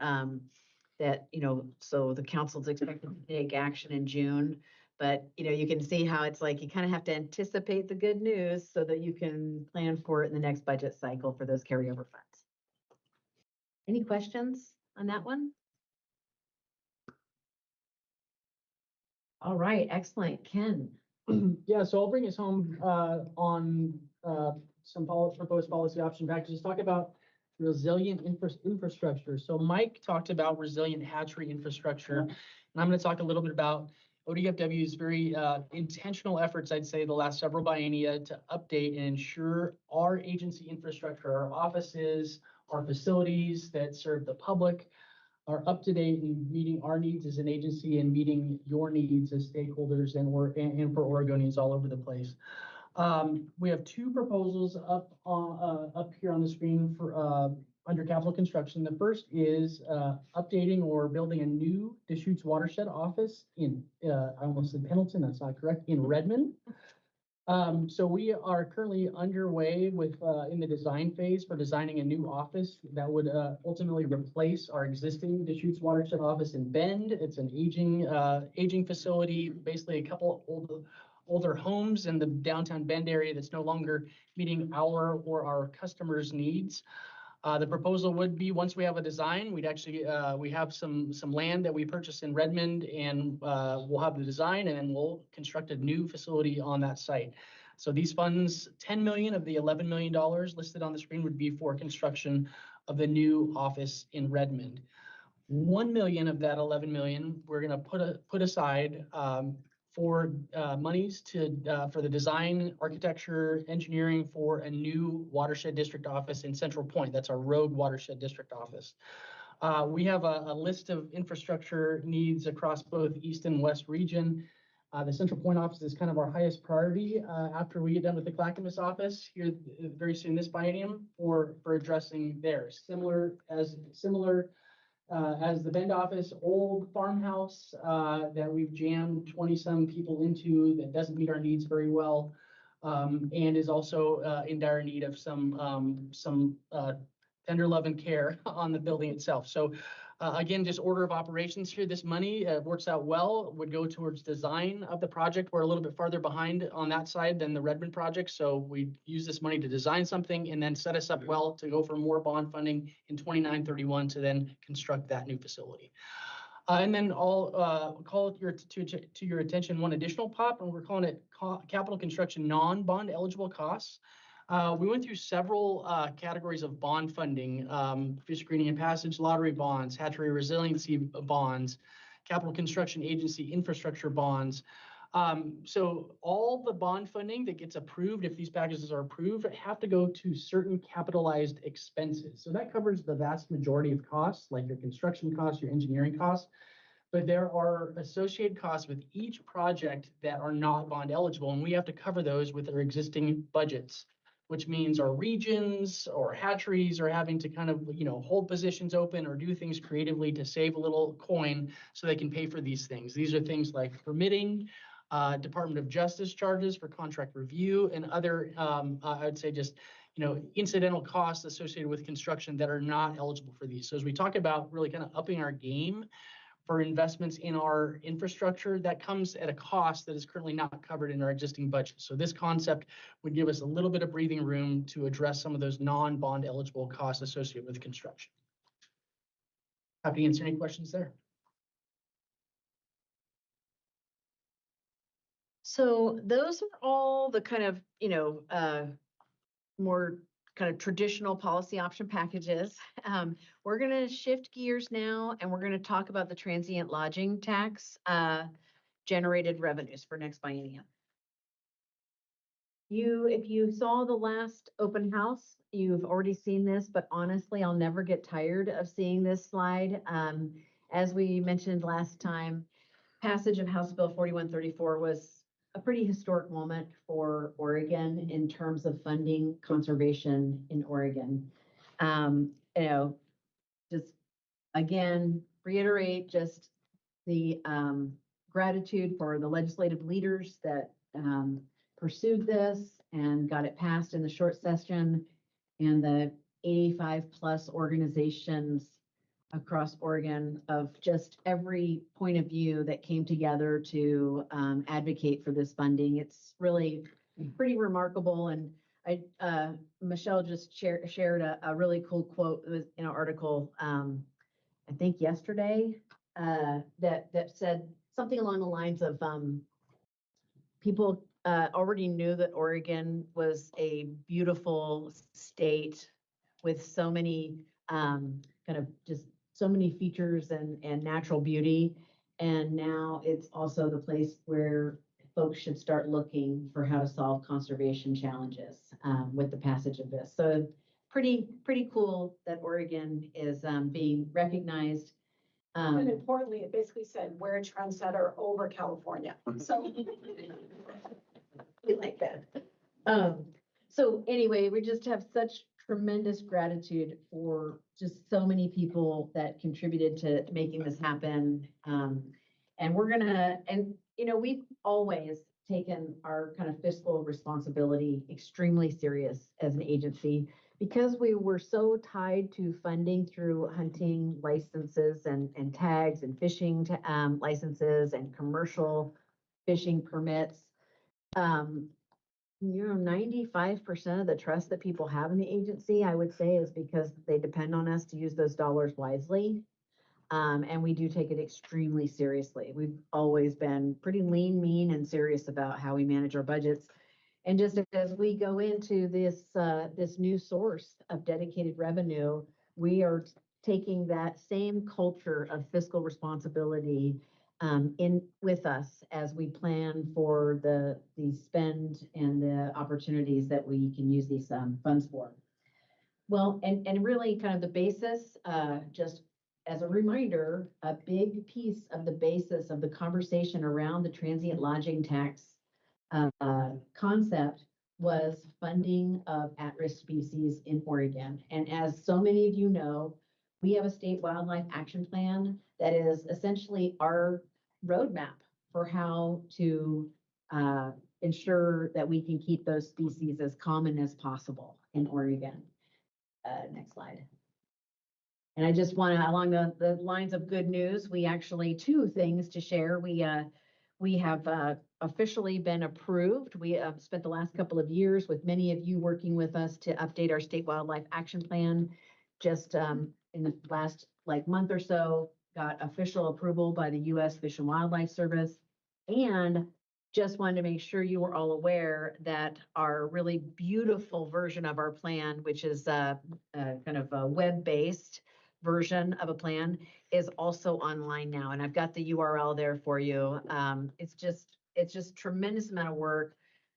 so the council's expected to take action in June. But, you can see how it's like, you kind of have to anticipate the good news so that you can plan for it in the next budget cycle for those carryover funds. Any questions on that one? All right, excellent. Ken. Yeah, so I'll bring us home on some proposed policy option packages. Talk about resilient infrastructure. So Mike talked about resilient hatchery infrastructure, and I'm going to talk a little bit about ODFW's very intentional efforts, I'd say, the last several biennia to update and ensure our agency infrastructure, our offices, our facilities that serve the public are up to date in meeting our needs as an agency and meeting your needs as stakeholders and for Oregonians all over the place. We have two proposals up here on the screen for under capital construction. The first is updating or building a new Deschutes watershed office in, I almost said Pendleton, that's not correct, in Redmond. So we are currently underway with in the design phase for designing a new office that would ultimately replace our existing Deschutes watershed office in Bend. It's an aging facility, basically a couple older homes in the downtown Bend area that's no longer meeting our or our customers' needs. The proposal would be, once we have a design, we'd actually, we have some land that we purchased in Redmond, and we'll have the design, and then we'll construct a new facility on that site. So these funds, 10 million of the $11 million listed on the screen would be for construction of the new office in Redmond. 1 million of that 11 million, we're gonna put aside for monies for the design, architecture, engineering for a new watershed district office in Central Point. That's our road watershed district office. We have a list of infrastructure needs across both East and West region. The Central Point office is kind of our highest priority after we get done with the Clackamas office here very soon this biennium for addressing theirs. Similar as the Bend office, old farmhouse that we've jammed 20-some people into that doesn't meet our needs very well, and is also in dire need of some tender love and care on the building itself. So again, just order of operations here. This money works out well, would go towards design of the project. We're a little bit farther behind on that side than the Redmond project. So we use this money to design something and then set us up well to go for more bond funding in 29-31 to then construct that new facility. And then I'll call to your attention one additional pop, and we're calling it capital construction non-bond eligible costs. We went through several categories of bond funding, fish screening and passage lottery bonds, hatchery resiliency bonds, capital construction agency infrastructure bonds. So all the bond funding that gets approved, if these packages are approved, have to go to certain capitalized expenses. So that covers the vast majority of costs, like your construction costs, your engineering costs. But there are associated costs with each project that are not bond eligible, and we have to cover those with our existing budgets, which means our regions or hatcheries are having to kind of, hold positions open or do things creatively to save a little coin so they can pay for these things. These are things like permitting, Department of Justice charges for contract review, and other, I would say just, incidental costs associated with construction that are not eligible for these. So as we talk about really kind of upping our game for investments in our infrastructure, that comes at a cost that is currently not covered in our existing budget. So this concept would give us a little bit of breathing room to address some of those non-bond eligible costs associated with construction. Happy to answer any questions there. So those are all the kind of, more kind of traditional policy option packages. We're going to shift gears now, and we're going to talk about the transient lodging tax generated revenues for next biennium. If you saw the last open house, you've already seen this, but honestly, I'll never get tired of seeing this slide. As we mentioned last time, passage of House Bill 4134 was a pretty historic moment for Oregon in terms of funding conservation in Oregon. Just again, reiterate just the gratitude for the legislative leaders that pursued this and got it passed in the short session, and the 85 plus organizations across Oregon of just every point of view that came together to advocate for this funding. It's really pretty remarkable. And Michelle just shared a really cool quote in an article, I think yesterday, that said something along the lines of people already knew that Oregon was a beautiful state with so many kind of just so many features and natural beauty. And now it's also the place where folks should start looking for how to solve conservation challenges with the passage of this. So pretty cool that Oregon is being recognized. And importantly, it basically said we're a trendsetter over California. So we like that. So anyway, we just have such tremendous gratitude for just so many people that contributed to making this happen. And we're gonna, we've always taken our kind of fiscal responsibility extremely serious as an agency, because we were so tied to funding through hunting licenses and tags and fishing licenses and commercial fishing permits. 95% of the trust that people have in the agency, I would say, is because they depend on us to use those dollars wisely. And we do take it extremely seriously. We've always been pretty lean, mean, and serious about how we manage our budgets. And just as we go into this new source of dedicated revenue, we are taking that same culture of fiscal responsibility in with us as we plan for the spend and the opportunities that we can use these funds for. Well, and really kind of the basis, just as a reminder, a big piece of the basis of the conversation around the transient lodging tax concept was funding of at-risk species in Oregon. And as so many of you know, we have a state wildlife action plan that is essentially our roadmap for how to ensure that we can keep those species as common as possible in Oregon. Next slide. And I just want to, along the lines of good news, we actually, two things to share. We have officially been approved. We have spent the last couple of years with many of you working with us to update our state wildlife action plan. Just in the last month or so, got official approval by the U.S. Fish and Wildlife Service. And just wanted to make sure you were all aware that our really beautiful version of our plan, which is kind of a web-based version of a plan, is also online now. And I've got the URL there for you. It's just tremendous amount of work.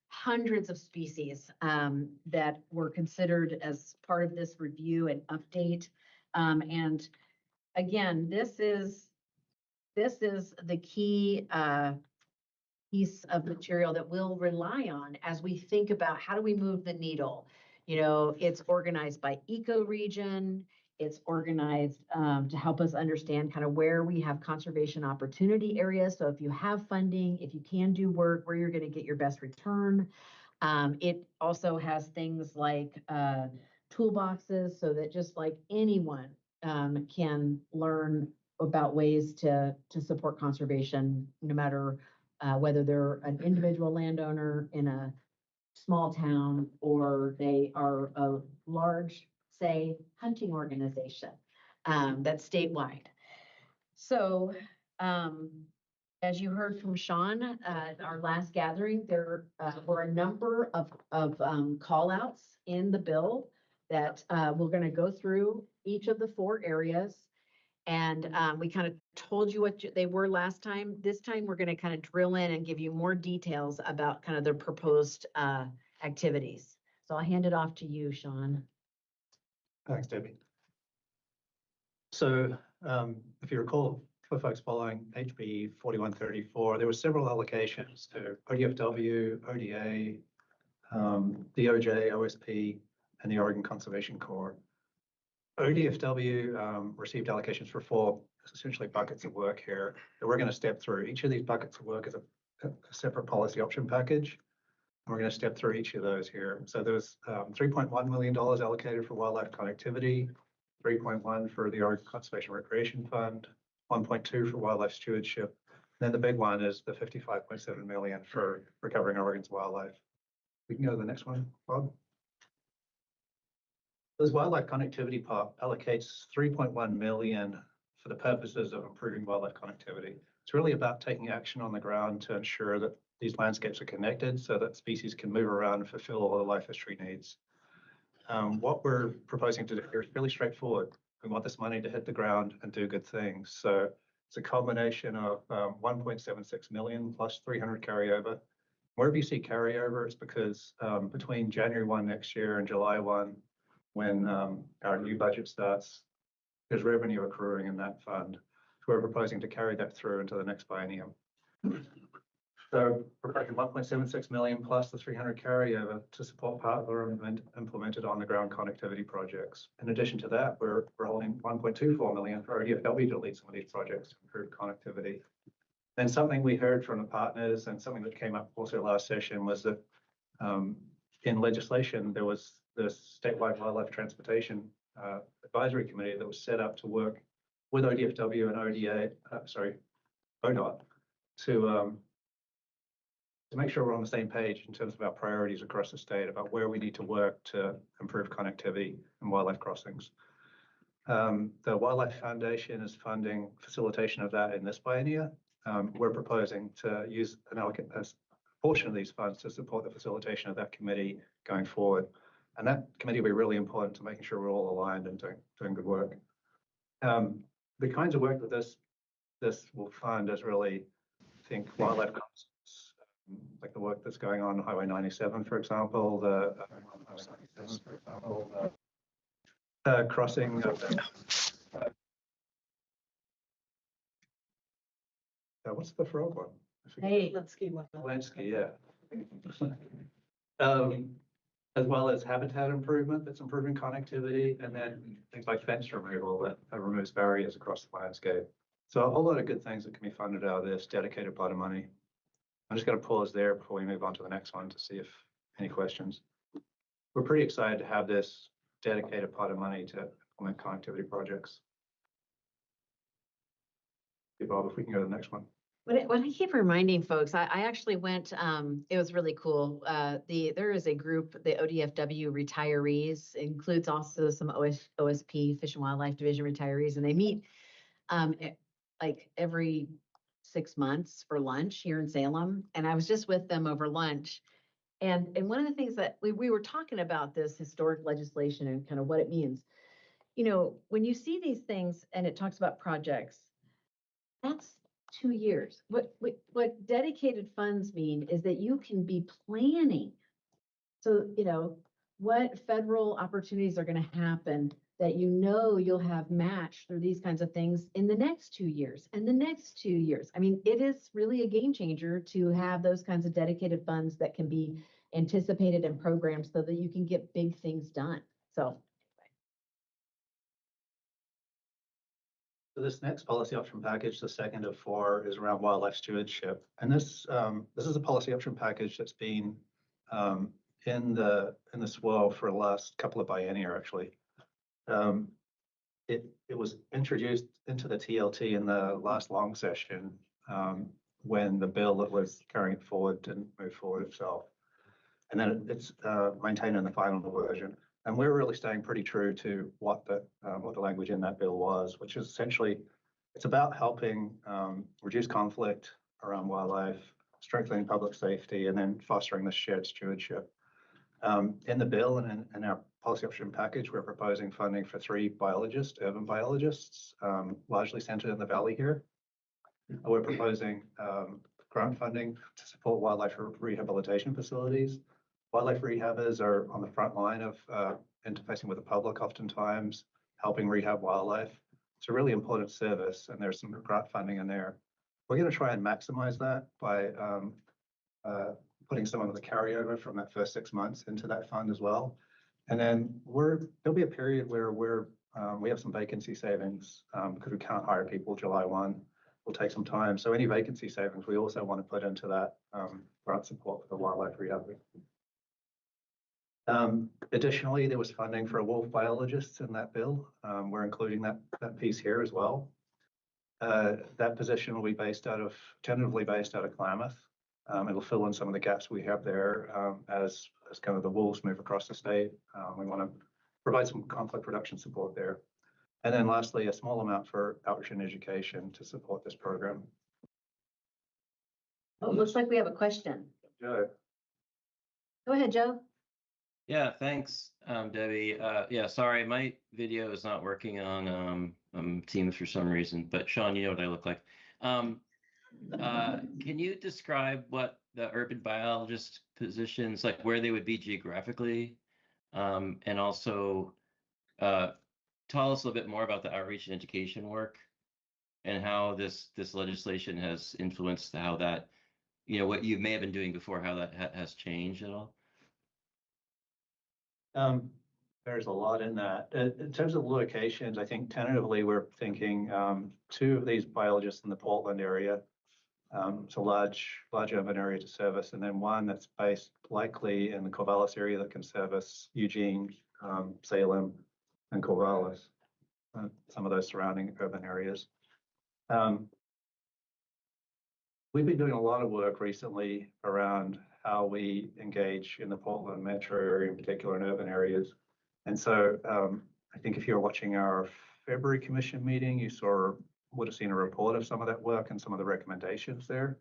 Hundreds of species that were considered as part of this review and update. And again, this is the key piece of material that we'll rely on as we think about how do we move the needle. You know, it's organized by ecoregion. It's organized to help us understand kind of where we have conservation opportunity areas. So if you have funding, if you can do work, where you're going to get your best return. It also has things like toolboxes so that just like anyone can learn about ways to support conservation, no matter whether they're an individual landowner in a small town or they are a large, say, hunting organization that's statewide. So as you heard from Sean at our last gathering, there were a number of call outs in the bill that we're going to go through each of the 4 areas. And we kind of told you what they were last time. This time, we're going to kind of drill in and give you more details about kind of the proposed activities. So I'll hand it off to you, Sean. Thanks, Debbie. So if you recall, for folks following HB 4134, there were several allocations to ODFW, ODA, DOJ, OSP, and the Oregon Conservation Corps. ODFW received allocations for 4 essentially buckets of work here that we're going to step through. Each of these buckets of work is a separate policy option package. And we're going to step through each of those here. So there's $3.1 million allocated for wildlife connectivity, 3.1 for the Oregon Conservation Recreation Fund, 1.2 for wildlife stewardship. And then the big one is the $55.7 million for recovering Oregon's wildlife. We can go to the next one, Bob. This wildlife connectivity part allocates $3.1 million for the purposes of improving wildlife connectivity. It's really about taking action on the ground to ensure that these landscapes are connected so that species can move around and fulfill all the life history needs. What we're proposing to do here is really straightforward. We want this money to hit the ground and do good things. So it's a combination of 1.76 million plus 300 carryover. Wherever you see carryover, it's because between January 1 next year and July 1, when our new budget starts, there's revenue accruing in that fund. So we're proposing to carry that through into the next biennium. So we're proposing 1.76 million plus the 300 carryover to support part or implemented on the ground connectivity projects. In addition to that, we're holding 1.24 million for ODFW to lead some of these projects to improve connectivity. And something we heard from the partners and something that came up also last session was that in legislation, there was this statewide wildlife transportation advisory committee that was set up to work with ODFW and ODOT to make sure we're on the same page in terms of our priorities across the state about where we need to work to improve connectivity and wildlife crossings. The Wildlife Foundation is funding facilitation of that in this biennia. We're proposing to use a portion of these funds to support the facilitation of that committee going forward. And that committee will be really important to making sure we're all aligned and doing good work. The kinds of work that this will fund is really, I think, wildlife crossings, like the work that's going on Highway 97, for example, the crossing of what's the frog one? Hey, Lansky, yeah. As well as habitat improvement that's improving connectivity, and then things like fence removal that removes barriers across the landscape. So a whole lot of good things that can be funded out of this dedicated pot of money. I'm just going to pause there before we move on to the next one to see if any questions. We're pretty excited to have this dedicated pot of money to implement connectivity projects. Okay, Bob, if we can go to the next one. What I keep reminding folks, I actually went, it was really cool. There is a group, the ODFW retirees, includes also some OSP, Fish and Wildlife Division retirees, and they meet like every 6 months for lunch here in Salem. And I was just with them over lunch. And one of the things that we were talking about this historic legislation and kind of what it means. You know, when you see these things and it talks about projects, that's 2 years. What dedicated funds mean is that you can be planning. So, you know, what federal opportunities are going to happen that you know you'll have matched through these kinds of things in the next 2 years and the next 2 years. I mean, it is really a game changer to have those kinds of dedicated funds that can be anticipated and programmed so that you can get big things done. So this next policy option package, the second of 4, is around wildlife stewardship. And this is a policy option package that's been in the swirl for the last couple of biennia, actually. It was introduced into the TLT in the last long session when the bill that was carrying it forward didn't move forward itself. And then it's maintained in the final version. And we're really staying pretty true to what the language in that bill was, which is essentially, it's about helping reduce conflict around wildlife, strengthening public safety, and then fostering this shared stewardship. In the bill and in our policy option package, we're proposing funding for 3 biologists, urban biologists, largely centered in the valley here. We're proposing grant funding to support wildlife rehabilitation facilities. Wildlife rehabbers are on the front line of interfacing with the public oftentimes, helping rehab wildlife. It's a really important service, and there's some grant funding in there. We're going to try and maximize that by putting some of the carryover from that first 6 months into that fund as well. And then there'll be a period where we have some vacancy savings because we can't hire people July 1. Will take some time. So any vacancy savings we also want to put into that grant support for the wildlife rehab. Additionally, there was funding for wolf biologists in that bill. We're including that piece here as well. That position will be tentatively based out of Klamath. It'll fill in some of the gaps we have there as kind of the wolves move across the state. We want to provide some conflict reduction support there. And then lastly, a small amount for outreach and education to support this program. oh, it looks like we have a question. Joe. Go ahead, Joe. Yeah, thanks, Debbie. Yeah, sorry, my video is not working on Teams for some reason, but Sean, you know what I look like. Can you describe what the urban biologist positions, like where they would be geographically? And also tell us a little bit more about the outreach and education work and how this legislation has influenced how that, you know, what you may have been doing before, how that has changed at all? There's a lot in that. In terms of locations, I think tentatively we're thinking 2 of these biologists in the Portland area. It's a large urban area to service, and then 1 that's based likely in the Corvallis area that can service Eugene, Salem, and Corvallis, some of those surrounding urban areas. We've been doing a lot of work recently around how we engage in the Portland metro area, in particular in urban areas. And so I think if you're watching our February commission meeting, you would have seen a report of some of that work and some of the recommendations there.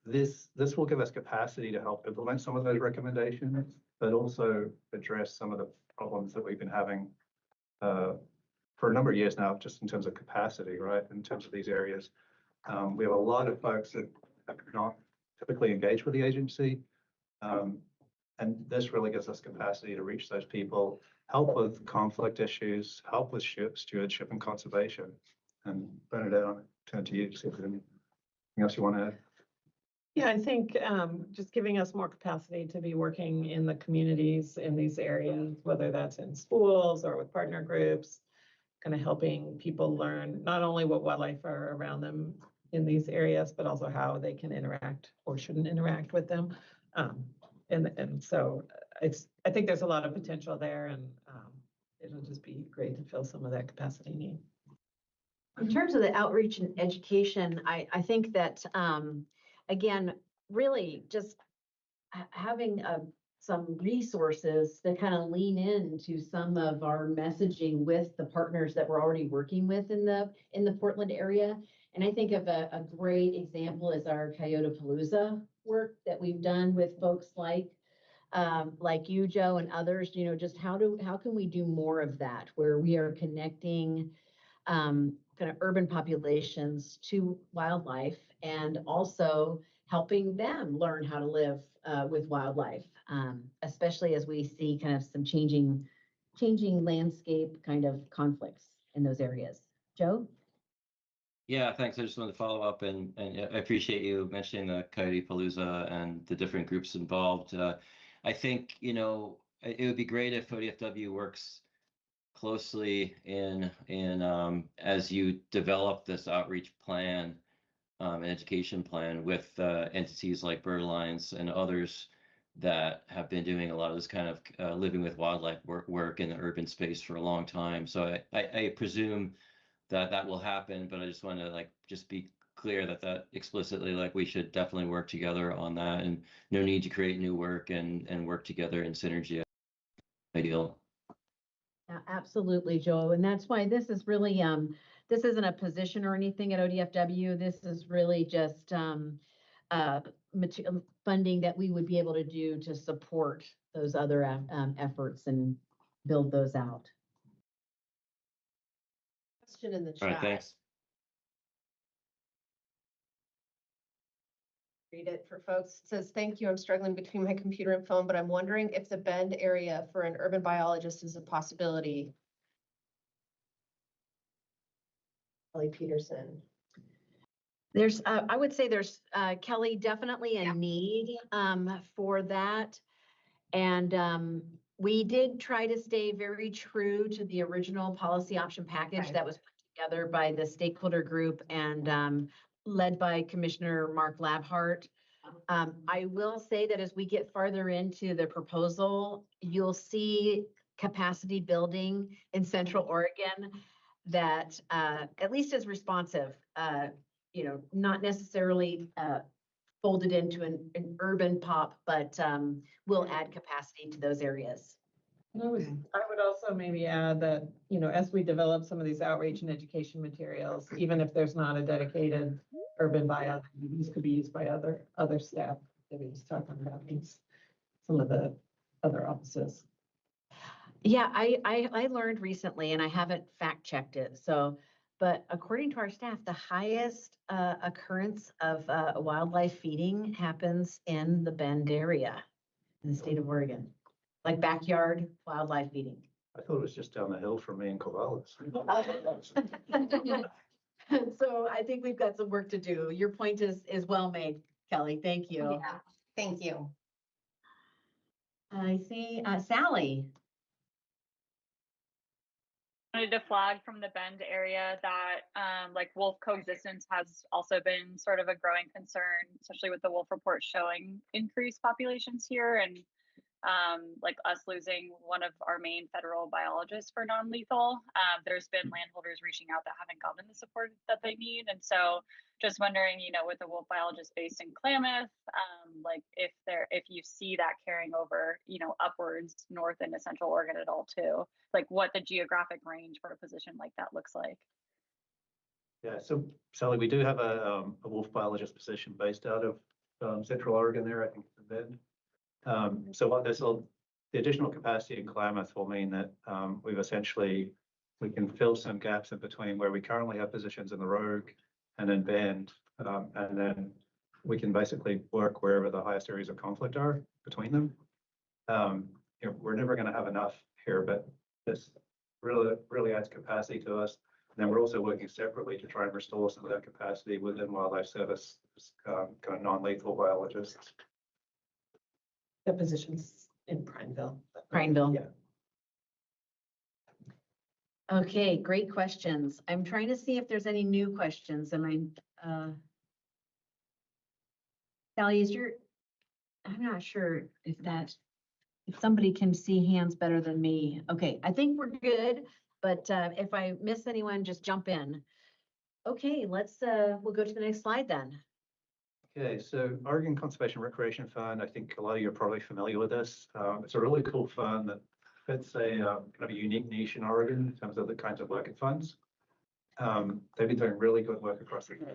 This will give us capacity to help implement some of those recommendations, but also address some of the problems that we've been having for a number of years now, just in terms of capacity, right? In terms of these areas. We have a lot of folks that have not typically engaged with the agency. And this really gives us capacity to reach those people, help with conflict issues, help with stewardship and conservation. And Bernadette, I'll turn to you to see if there's anything else you want to add. Yeah, I think just giving us more capacity to be working in the communities in these areas, whether that's in schools or with partner groups, kind of helping people learn not only what wildlife are around them in these areas, but also how they can interact or shouldn't interact with them. And so I think there's a lot of potential there, and it'll just be great to fill some of that capacity need. In terms of the outreach and education, I think that, again, really just having some resources to kind of lean into some of our messaging with the partners that we're already working with in the Portland area. And I think of a great example is our Coyote Palooza work that we've done with folks like you, Joe, and others, just how can we do more of that where we are connecting kind of urban populations to wildlife and also helping them learn how to live with wildlife, especially as we see kind of some changing landscape kind of conflicts in those areas. Joe? Yeah, thanks. I just wanted to follow up and I appreciate you mentioning the Coyote Palooza and the different groups involved. I think, it would be great if ODFW works closely in as you develop this outreach plan, and education plan with entities like Bird Alliance and others that have been doing a lot of this kind of living with wildlife work in the urban space for a long time. So I presume that will happen, but I just want to just be clear that explicitly, we should definitely work together on that, and no need to create new work and work together in synergy. Ideal. Yeah, absolutely, Joe. And that's why this is really, this isn't a position or anything at ODFW. This is really just funding that we would be able to do to support those other efforts and build those out. Question in the All right, chat. thanks. Read it for folks. It says, thank you. I'm struggling between my computer and phone, but I'm wondering if the Bend area for an urban biologist is a possibility. Kelly Peterson. There's, I would say there's, Kelly, definitely a need for that. And we did try to stay very true to the original policy option package that was put together by the stakeholder group and led by Commissioner Mark Labhart. I will say that as we get farther into the proposal, you'll see capacity building in Central Oregon that at least is responsive, not necessarily folded into an urban pop, but will add capacity to those areas. I would also maybe add that, as we develop some of these outreach and education materials, even if there's not a dedicated urban biology, these could be used by other staff that we was talking about, some of the other offices. Yeah, I learned recently, and I haven't fact checked it. But according to our staff, the highest occurrence of wildlife feeding happens in the Bend area in the state of Oregon, like backyard wildlife feeding. I thought it was just down the hill from me in Corvallis. So I think we've got some work to do. Your point is well made, Kelly. Thank you. Yeah, thank you. I see Sally. Wanted to flag from the Bend area that wolf coexistence has also been sort of a growing concern, especially with the wolf report showing increased populations here, and us losing one of our main federal biologists for non-lethal. There's been landholders reaching out that haven't gotten the support that they need, and so just wondering, with a wolf biologist based in Klamath, if you see that carrying over, upwards north into Central Oregon at all too, what the geographic range for a position like that looks like. Yeah, so Sally, we do have a wolf biologist position based out of Central Oregon there, I think it's in Bend. So what the additional capacity in Klamath will mean that we can fill some gaps in between where we currently have positions in the Rogue and in Bend, and then we can basically work wherever the highest areas of conflict are between them. We're never going to have enough here, but this really adds capacity to us. And then we're also working separately to try and restore some of that capacity within Wildlife Service, kind of non-lethal biologists. The positions in Prineville. Prineville. Yeah. Okay, great questions. I'm trying to see if there's any new questions. Sally, I'm not sure if somebody can see hands better than me. Okay, I think we're good, but if I miss anyone, just jump in. Okay, we'll go to the next slide then. Okay, so Oregon Conservation Recreation Fund, I think a lot of you are probably familiar with this. It's a really cool fund that fits a kind of a unique niche in Oregon in terms of the kinds of work it funds. They've been doing really good work across the country.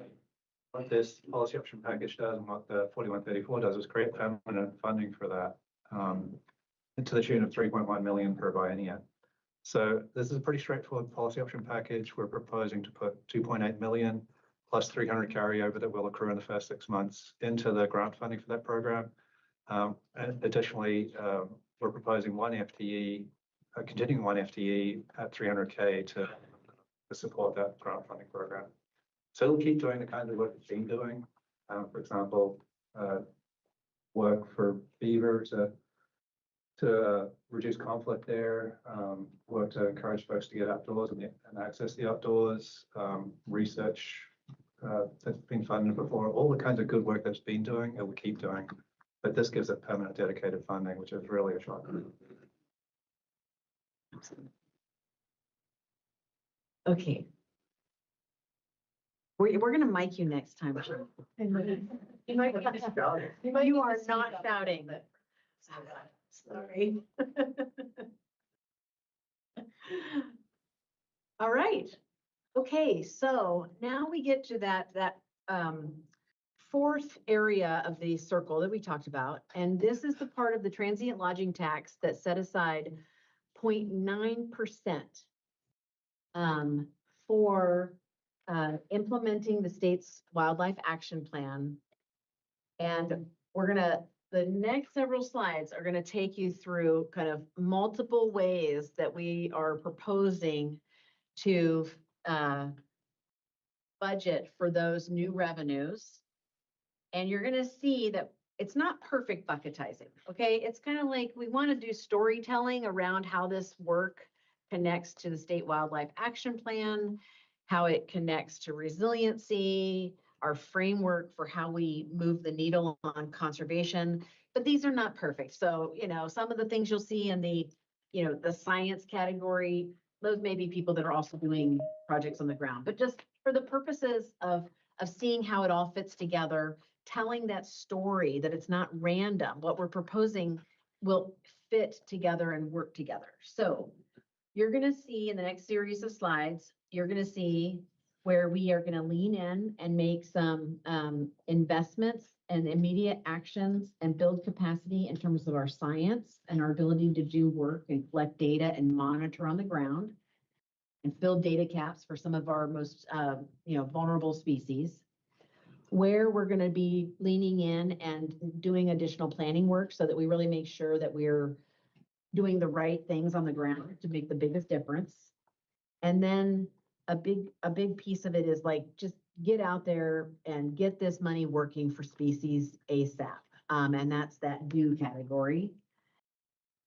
What this policy option package does and what the 4134 does is create permanent funding for that to the tune of 3.1 million per biennium. So this is a pretty straightforward policy option package. We're proposing to put 2.8 million plus 300 carryover that will accrue in the first 6 months into the grant funding for that program. And additionally, we're proposing one FTE, continuing one FTE at 300K to support that grant funding program. So it'll keep doing the kind of work it's been doing. For example, work for beaver to reduce conflict there, work to encourage folks to get outdoors and access the outdoors, research that's been funded before, all the kinds of good work that's been doing, it will keep doing. But this gives it permanent dedicated funding, which is really a shock. Okay. We're going to mic you next time. You are not shouting. Sorry. All right. Okay, so now we get to that fourth area of the circle that we talked about, and this is the part of the transient lodging tax that set aside 0.9% for implementing the state's wildlife action plan. And the next several slides are gonna take you through kind of multiple ways that we are proposing to budget for those new revenues. And you're gonna see that it's not perfect bucketizing, okay? It's kind of like we wanna do storytelling around how this work connects to the state wildlife action plan, how it connects to resiliency, our framework for how we move the needle on conservation, but these are not perfect. So, some of the things you'll see in the science category, those may be people that are also doing projects on the ground, but just for the purposes of seeing how it all fits together, telling that story that it's not random, what we're proposing will fit together and work together. So you're gonna see in the next series of slides, you're gonna see where we are gonna lean in and make some investments and immediate actions and build capacity in terms of our science and our ability to do work and collect data and monitor on the ground and build data caps for some of our most vulnerable species, where we're going to be leaning in and doing additional planning work so that we really make sure that we're doing the right things on the ground to make the biggest difference. And then a big piece of it is like, just get out there and get this money working for species ASAP. And that's that do category.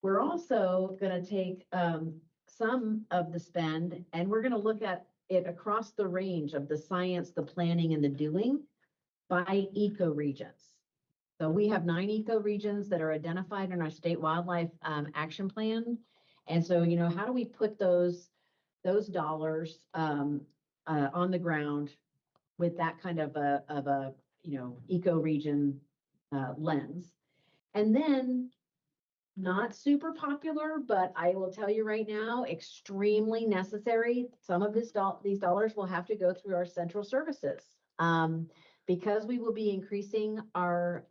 We're also going to take some of the spend and we're going to look at it across the range of the science, the planning, and the doing by ecoregions. So we have 9 ecoregions that are identified in our state wildlife action plan. And so, how do we put those dollars on the ground with that kind of a ecoregion lens? And then, not super popular, but I will tell you right now, extremely necessary. Some of these dollars will have to go through our central services. Because we will be increasing our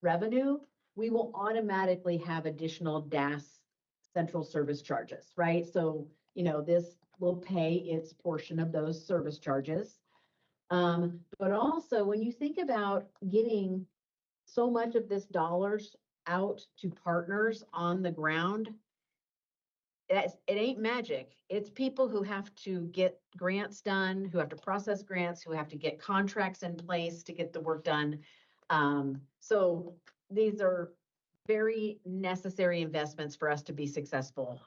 revenue, we will automatically have additional DAS central service charges, right? So, this will pay its portion of those service charges. But also, when you think about getting so much of this dollars out to partners on the ground, it ain't magic. It's people who have to get grants done, who have to process grants, who have to get contracts in place to get the work done. So these are very necessary investments for us to be successful.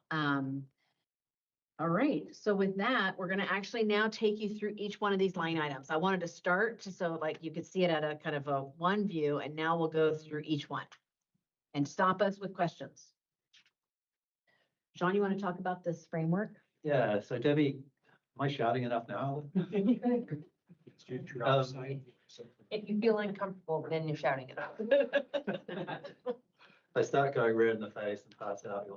All right, so with that, we're going to actually now take you through each one of these line items. I wanted to start so like you could see it at a kind of a one view, and now we'll go through each one and stop us with questions. Sean, you want to talk about this framework? Yeah, so Debbie, am I shouting enough now? If you feel uncomfortable, then you're shouting it out. They start going red in the face and pass out.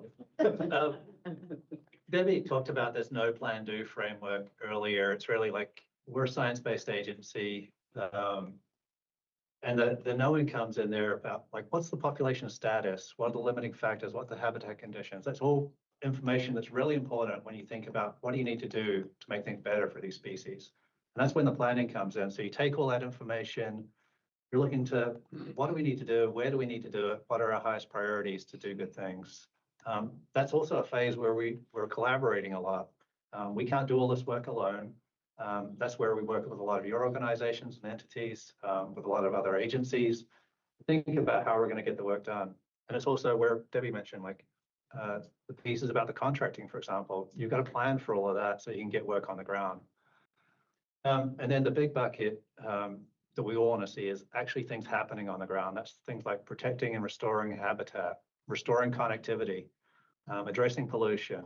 Debbie talked about this no plan do framework earlier. It's really like we're a science-based agency. And the knowing comes in there about like, what's the population status? What are the limiting factors? What are the habitat conditions? That's all information that's really important when you think about what do you need to do to make things better for these species. And that's when the planning comes in. So you take all that information, you're looking to what do we need to do? Where do we need to do it? What are our highest priorities to do good things? That's also a phase where we're collaborating a lot. We can't do all this work alone. That's where we work with a lot of your organizations and entities, with a lot of other agencies, think about how we're going to get the work done. And it's also where Debbie mentioned, like the pieces about the contracting, for example, you've got to plan for all of that so you can get work on the ground. And then the big bucket that we all want to see is actually things happening on the ground. That's things like protecting and restoring habitat, restoring connectivity, addressing pollution.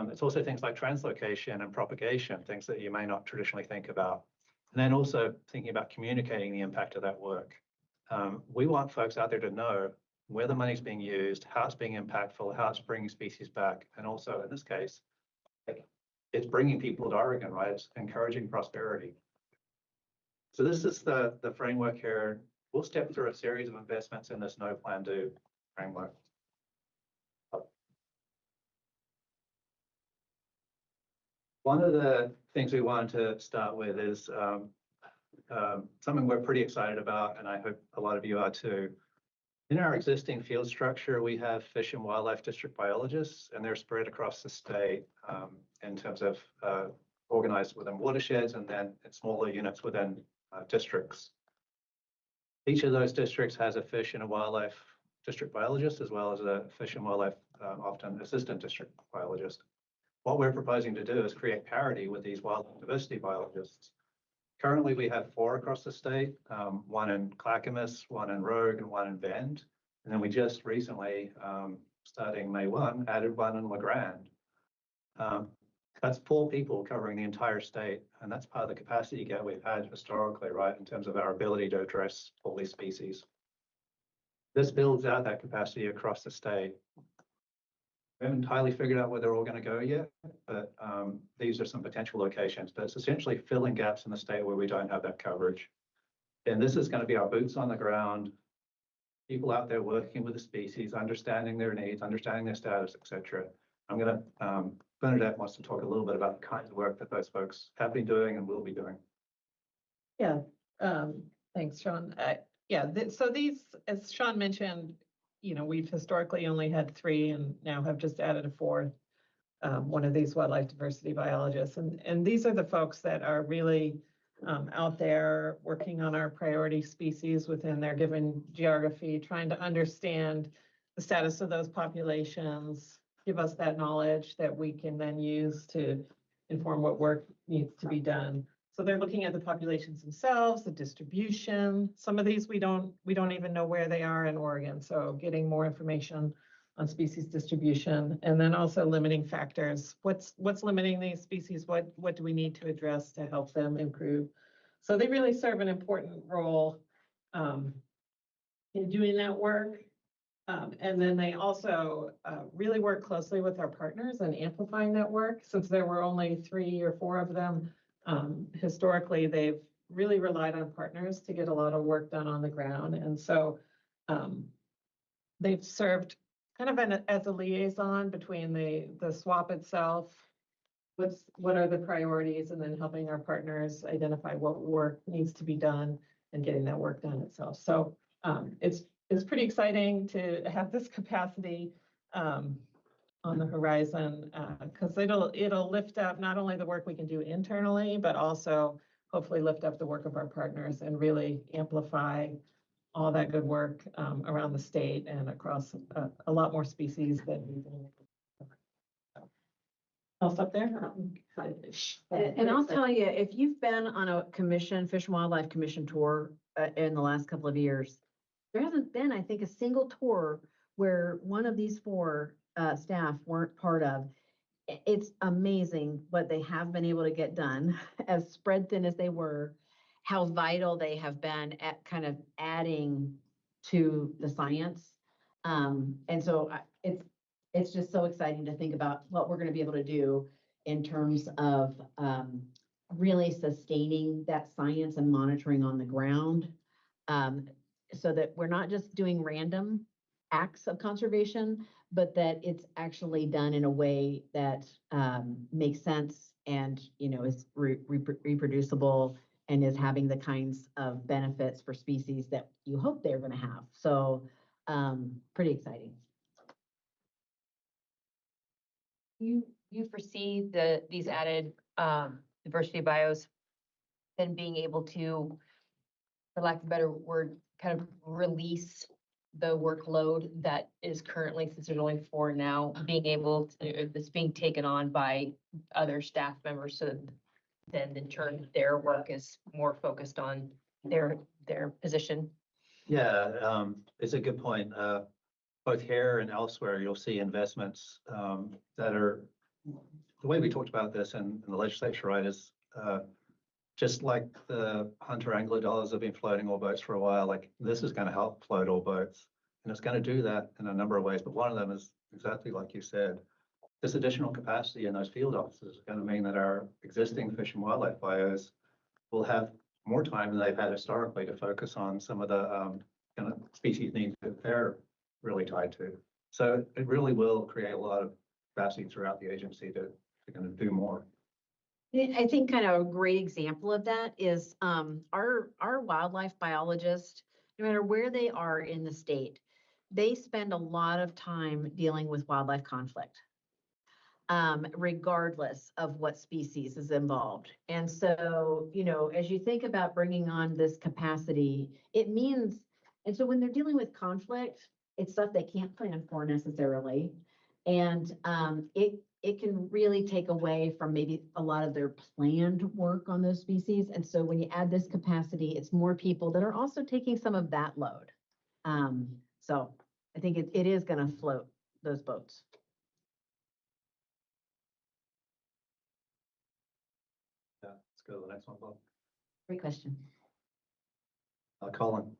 It's also things like translocation and propagation, things that you may not traditionally think about. And then also thinking about communicating the impact of that work. We want folks out there to know where the money's being used, how it's being impactful, how it's bringing species back. And also in this case, it's bringing people to Oregon, right? It's encouraging prosperity. So this is the framework here. We'll step through a series of investments in this no plan do framework. One of the things we wanted to start with is something we're pretty excited about, and I hope a lot of you are too. In our existing field structure, we have fish and wildlife district biologists, and they're spread across the state in terms of organized within watersheds and then in smaller units within districts. Each of those districts has a fish and a wildlife district biologist, as well as a fish and wildlife, often assistant district biologist. What we're proposing to do is create parity with these wildlife diversity biologists. Currently, we have 4 across the state, one in Clackamas, one in Rogue, and one in Bend. And then we just recently, starting May 1, added one in LeGrand. That's 4 people covering the entire state, and that's part of the capacity gap we've had historically, right, in terms of our ability to address all these species. This builds out that capacity across the state. We haven't entirely figured out where they're all going to go yet, but these are some potential locations. But it's essentially filling gaps in the state where we don't have that coverage. And this is going to be our boots on the ground, people out there working with the species, understanding their needs, understanding their status, etc. I'm going to, Bernadette wants to talk a little bit about the kinds of work that those folks have been doing and will be doing. Yeah, thanks, Sean. So these, as Sean mentioned, you know, we've historically only had 3 and now have just added a 4th, one of these wildlife diversity biologists. And these are the folks that are really out there working on our priority species within their given geography, trying to understand the status of those populations, give us that knowledge that we can then use to inform what work needs to be done. So they're looking at the populations themselves, the distribution. Some of these we don't even know where they are in Oregon. So getting more information on species distribution, and then also limiting factors. What's limiting these species? What do we need to address to help them improve? So they really serve an important role in doing that work. And then they also really work closely with our partners in amplifying that work. Since there were only 3 or 4 of them, historically, they've really relied on partners to get a lot of work done on the ground. And so they've served kind of as a liaison between the swap itself, what are the priorities, and then helping our partners identify what work needs to be done and getting that work done itself. So it's pretty exciting to have this capacity on the horizon, because it'll lift up not only the work we can do internally, but also hopefully lift up the work of our partners and really amplify all that good work around the state and across a lot more species than we've been able to. I'll stop there. And I'll tell you, if you've been on a commission, Fish and Wildlife Commission tour in the last couple of years, there hasn't been, I think, a single tour where one of these 4 staff weren't part of. It's amazing what they have been able to get done, as spread thin as they were. how vital they have been at kind of adding to the science. And so it's just so exciting to think about what we're going to be able to do in terms of really sustaining that science and monitoring on the ground, so that we're not just doing random acts of conservation, but that it's actually done in a way that makes sense and, you know, is reproducible and is having the kinds of benefits for species that you hope they're going to have. So pretty exciting. You foresee these added diversity bios then being able to, for lack of a better word, kind of release the workload that is currently, since there's only 4 now, being able to, that's being taken on by other staff members, so then in turn their work is more focused on their position? Yeah, it's a good point. Both here and elsewhere, you'll see investments that are, the way we talked about this in the legislature, right, is just like the hunter angler dollars have been floating all boats for a while, like this is going to help float all boats. And it's going to do that in a number of ways, but one of them is exactly like you said. This additional capacity in those field offices is going to mean that our existing fish and wildlife bios will have more time than they've had historically to focus on some of the kind of species needs that they're really tied to. So it really will create a lot of capacity throughout the agency to kind of do more. I think kind of a great example of that is our wildlife biologists, no matter where they are in the state, they spend a lot of time dealing with wildlife conflict, regardless of what species is involved. And so, you know, as you think about bringing on this capacity, it means, and so when they're dealing with conflict, it's stuff they can't plan for necessarily. And it can really take away from maybe a lot of their planned work on those species. And so when you add this capacity, it's more people that are also taking some of that load. So I think it is going to float those boats. Yeah, let's go to the next one, Bob. Great question. Colin.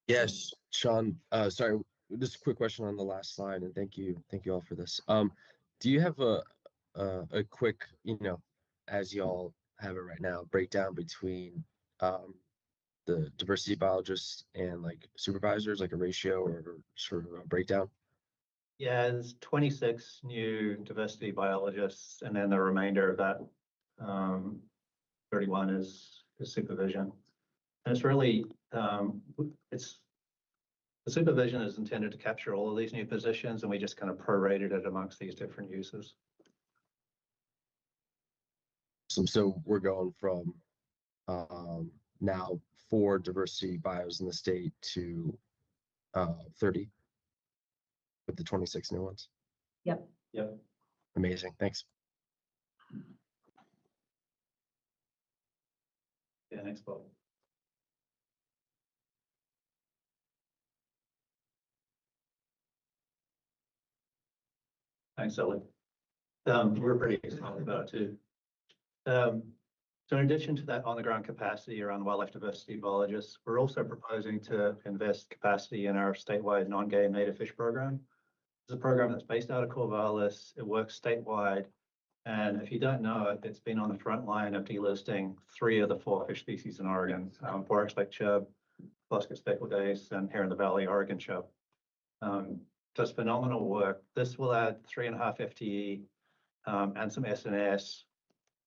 Yes, Sean, sorry, just a quick question on the last slide, and thank you all for this. Do you have a quick, you know, as y'all have it right now, breakdown between the diversity biologists and like supervisors, like a ratio or sort of a breakdown? Yeah, there's 26 new diversity biologists, and then the remainder of that 31 is supervision. And it's really, the supervision is intended to capture all of these new positions, and we just kind of prorated it amongst these different uses. So we're going from now 4 diversity bios in the state to 30 with the 26 new ones. Yep. Yep. Amazing. Thanks. Yeah, next Bob. Thanks, Ellie. We're pretty excited about it too. So in addition to that on-the-ground capacity around wildlife diversity biologists, we're also proposing to invest capacity in our statewide non-game native fish program. It's a program that's based out of Corvallis. It works statewide. And if you don't know it, it's been on the front line of delisting 3 of the 4 fish species in Oregon, Borax Lake chub, Glasgow speckled dace, and here in the Valley, Oregon chub. Does phenomenal work. This will add 3.5 FTE and some SNS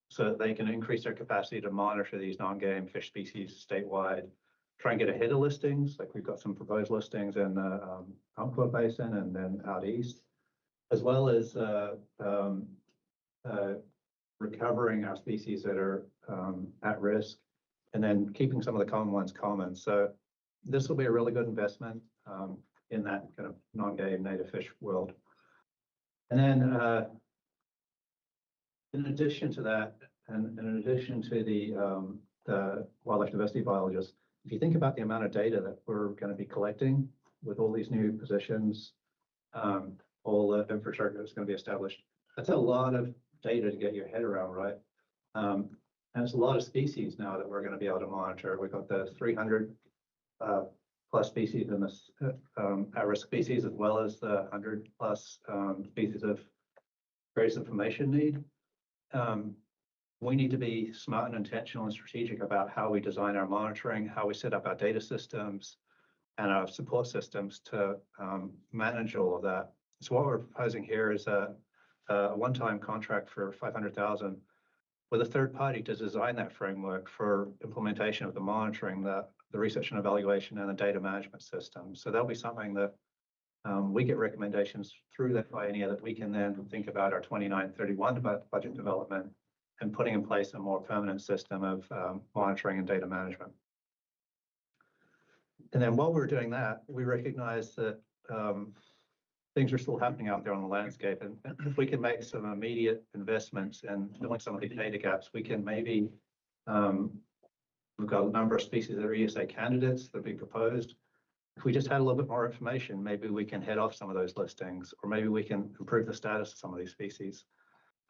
so that they can increase their capacity to monitor these non-game fish species statewide, try and get ahead of listings. Like we've got some proposed listings in the Umpqua Basin and then out east, as well as recovering our species that are at risk and then keeping some of the common ones common. So this will be a really good investment in that kind of non-game native fish world. And then in addition to that, and in addition to the wildlife diversity biologists, if you think about the amount of data that we're going to be collecting with all these new positions, all the infrastructure that's going to be established, that's a lot of data to get your head around, right? And it's a lot of species now that we're going to be able to monitor. We've got the 300 plus species in this at-risk species, as well as the 100 plus species of greatest information need. We need to be smart and intentional and strategic about how we design our monitoring, how we set up our data systems and our support systems to manage all of that. So what we're proposing here is a one-time contract for $500,000 with a third party to design that framework for implementation of the monitoring, the research and evaluation, and the data management system. So that'll be something that we get recommendations through that biennia that we can then think about our 29-31 budget development and putting in place a more permanent system of monitoring and data management. And then while we're doing that, we recognize that things are still happening out there on the landscape. And if we can make some immediate investments in filling some of these data gaps, we can maybe, we've got a number of species that are ESA candidates that are being proposed. If we just had a little bit more information, maybe we can head off some of those listings, or maybe we can improve the status of some of these species.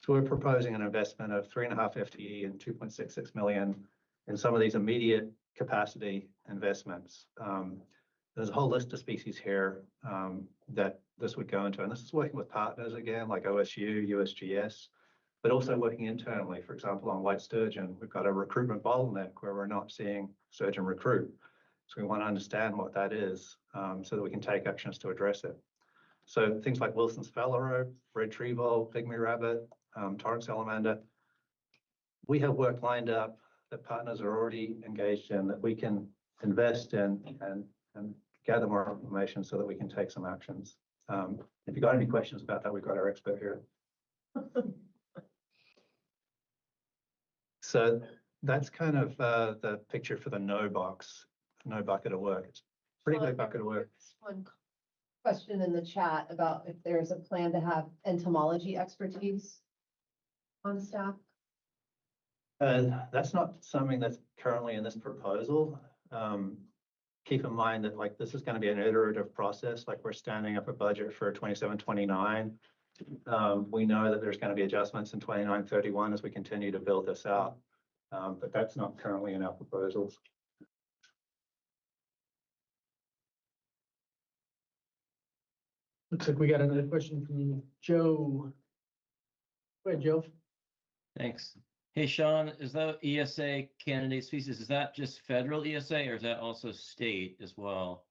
So we're proposing an investment of 3.5 FTE and 2.66 million in some of these immediate capacity investments. There's a whole list of species here that this would go into, and this is working with partners again, like OSU, USGS, but also working internally. For example, on white sturgeon, we've got a recruitment bottleneck where we're not seeing sturgeon recruit. So we want to understand what that is so that we can take actions to address it. So things like Wilson's phalarope, red tree vole, pygmy rabbit, torrent salamander, we have work lined up that partners are already engaged in that we can invest in and gather more information so that we can take some actions. If you got any questions about that, we've got our expert here. So that's kind of the picture for the no box, no bucket of work. It's a pretty big bucket of work. One question in the chat about if there's a plan to have entomology expertise on staff. That's not something that's currently in this proposal. Keep in mind that like this is going to be an iterative process. Like we're standing up a budget for 27-29. We know that there's going to be adjustments in 29-31 as we continue to build this out, but that's not currently in our proposals. Looks like we got another question from Joe. Go ahead, Joe. Thanks. Hey, Sean, is that ESA candidate species, is that just federal ESA or is that also state as well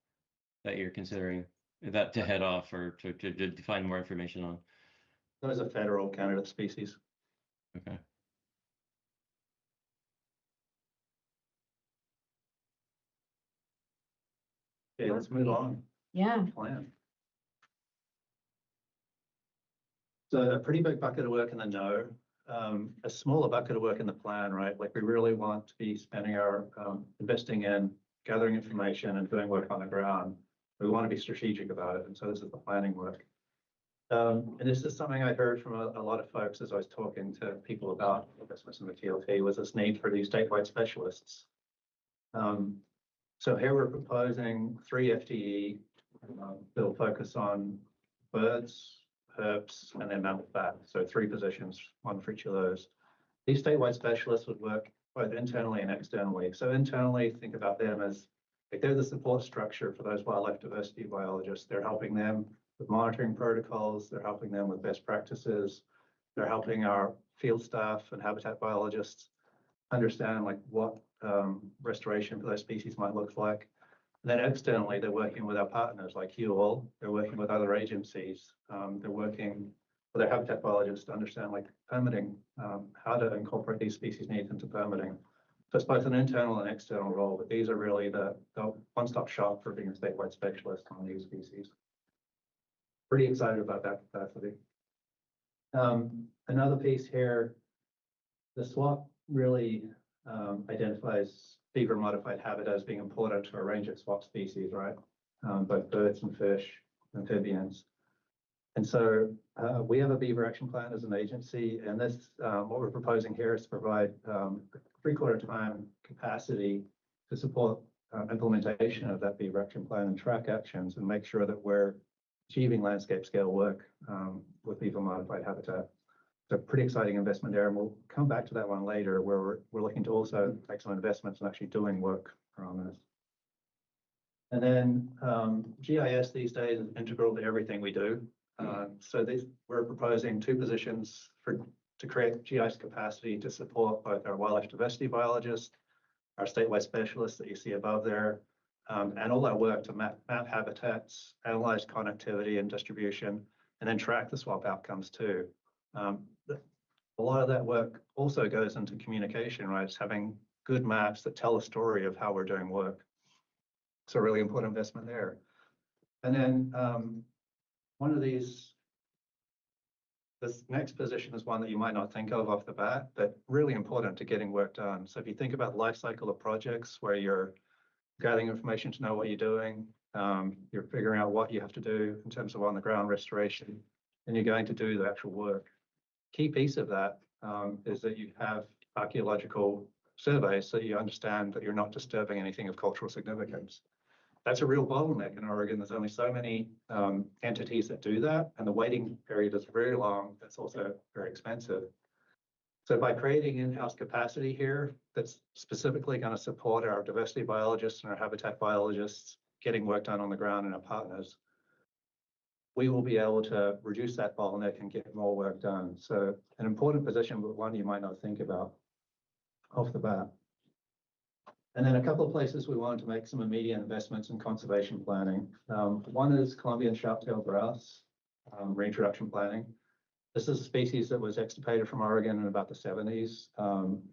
that you're considering? Is that to head off or to find more information on? Those are federal candidate species. Okay. Okay, let's move on. Yeah. Plan. So a pretty big bucket of work in the no, a smaller bucket of work in the plan, right? Like we really want to be spending our investing in gathering information and doing work on the ground. We want to be strategic about it, and so this is the planning work. And this is something I heard from a lot of folks as I was talking to people about investments in the TLT, was this need for these statewide specialists. So here we're proposing 3 FTE. They'll focus on birds, herps, and then mammal fat. So 3 positions, 1 for each of those. These statewide specialists would work both internally and externally. So internally, think about them as like they're the support structure for those wildlife diversity biologists. They're helping them with monitoring protocols. They're helping them with best practices. They're helping our field staff and habitat biologists understand like what restoration for those species might look like. And then externally, they're working with our partners like HUEL. They're working with other agencies. They're working with their habitat biologists to understand like permitting, how to incorporate these species needs into permitting. So it's both an internal and external role, but these are really the one-stop shop for being a statewide specialist on these species. Pretty excited about that capacity. Another piece here, the SWAP really identifies beaver modified habitat as being important to a range of SWAP species, right? Both birds and fish, amphibians. And so we have a beaver action plan as an agency, and this, what we're proposing here is to provide 3/4 time capacity to support implementation of that beaver action plan and track actions and make sure that we're achieving landscape scale work with beaver modified habitat. So pretty exciting investment there, and we'll come back to that one later, where we're looking to also make some investments and actually doing work around this. And then GIS these days is integral to everything we do. So we're proposing 2 positions to create GIS capacity to support both our wildlife diversity biologists, our statewide specialists that you see above there, and all our work to map habitats, analyze connectivity and distribution, and then track the swap outcomes too. A lot of that work also goes into communication, right? It's having good maps that tell a story of how we're doing work. So really important investment there. And then this next position is one that you might not think of off the bat, but really important to getting work done. So if you think about the life cycle of projects where you're gathering information to know what you're doing, you're figuring out what you have to do in terms of on the ground restoration, and you're going to do the actual work. Key piece of that is that you have archaeological surveys so you understand that you're not disturbing anything of cultural significance. That's a real bottleneck in Oregon. There's only so many entities that do that, and the waiting period is very long. It's also very expensive. So by creating in-house capacity here, that's specifically going to support our diversity biologists and our habitat biologists getting work done on the ground and our partners, we will be able to reduce that bottleneck and get more work done. So an important position, but one you might not think about off the bat. And then a couple of places we wanted to make some immediate investments in conservation planning. One is Columbian sharp-tailed grouse reintroduction planning. This is a species that was extirpated from Oregon in about the 70s,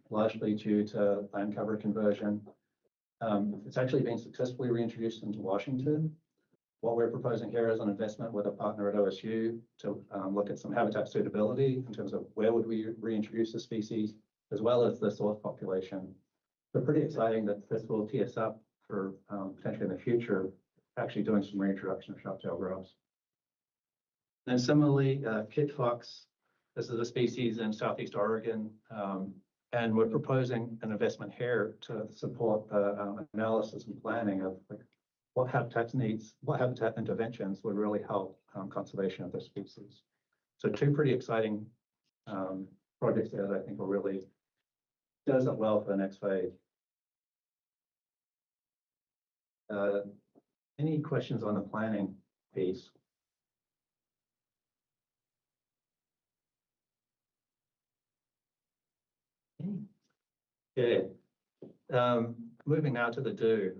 largely due to land cover conversion. It's actually been successfully reintroduced into Washington. What we're proposing here is an investment with a partner at OSU to look at some habitat suitability in terms of where would we reintroduce the species, as well as the source population. So pretty exciting that this will tee us up for potentially in the future, actually doing some reintroduction of sharp-tailed grouse. And similarly, kit fox, this is a species in Southeast Oregon, and we're proposing an investment here to support analysis and planning of like, what habitat interventions would really help conservation of this species. So 2 pretty exciting projects there that I think will really does it well for the next phase. Any questions on the planning piece? Okay. Moving now to the do.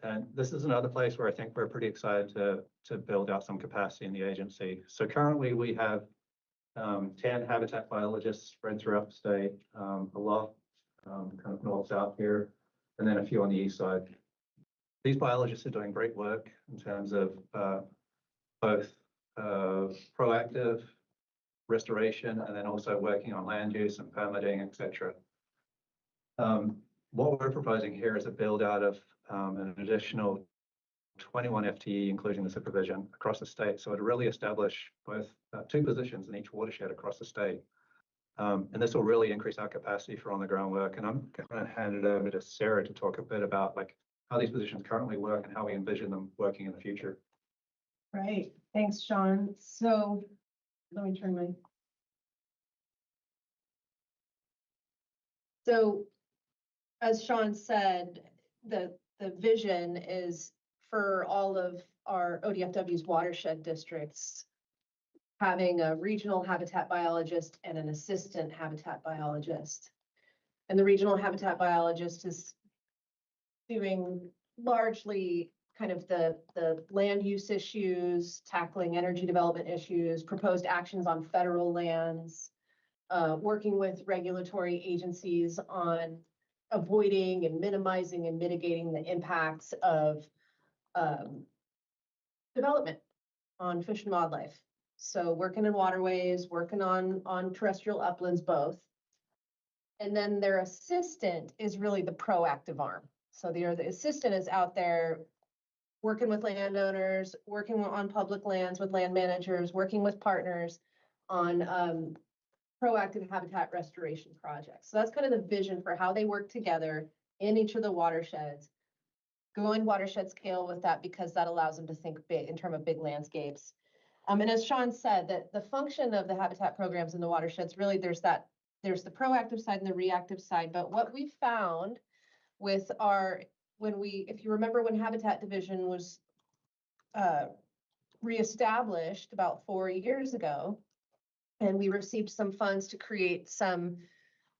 And this is another place where I think we're pretty excited to build out some capacity in the agency. So currently we have 10 habitat biologists spread throughout the state, a lot kind of north-south here, and then a few on the east side. These biologists are doing great work in terms of both proactive restoration and then also working on land use and permitting, etc. What we're proposing here is a build out of an additional 21 FTE, including the supervision across the state. So it really establish both 2 positions in each watershed across the state. And this will really increase our capacity for on the ground work. And I'm going to hand it over to Sarah to talk a bit about like how these positions currently work and how we envision them working in the future. Right. Thanks, Sean. So let me turn my. So as Sean said, the vision is for all of our ODFW's watershed districts having a regional habitat biologist and an assistant habitat biologist. And the regional habitat biologist is doing largely kind of the land use issues, tackling energy development issues, proposed actions on federal lands, working with regulatory agencies on avoiding and minimizing and mitigating the impacts of development on fish and wildlife. So working in waterways, working on terrestrial uplands, both. And then their assistant is really the proactive arm. So the assistant is out there working with landowners, working on public lands with land managers, working with partners on proactive habitat restoration projects. So that's kind of the vision for how they work together in each of the watersheds. Going watershed scale with that because that allows them to think big in terms of big landscapes. And as Sean said, that the function of the habitat programs in the watersheds, really there's the proactive side and the reactive side. But what we found with if you remember when Habitat Division was reestablished about 4 years ago, and we received some funds to create some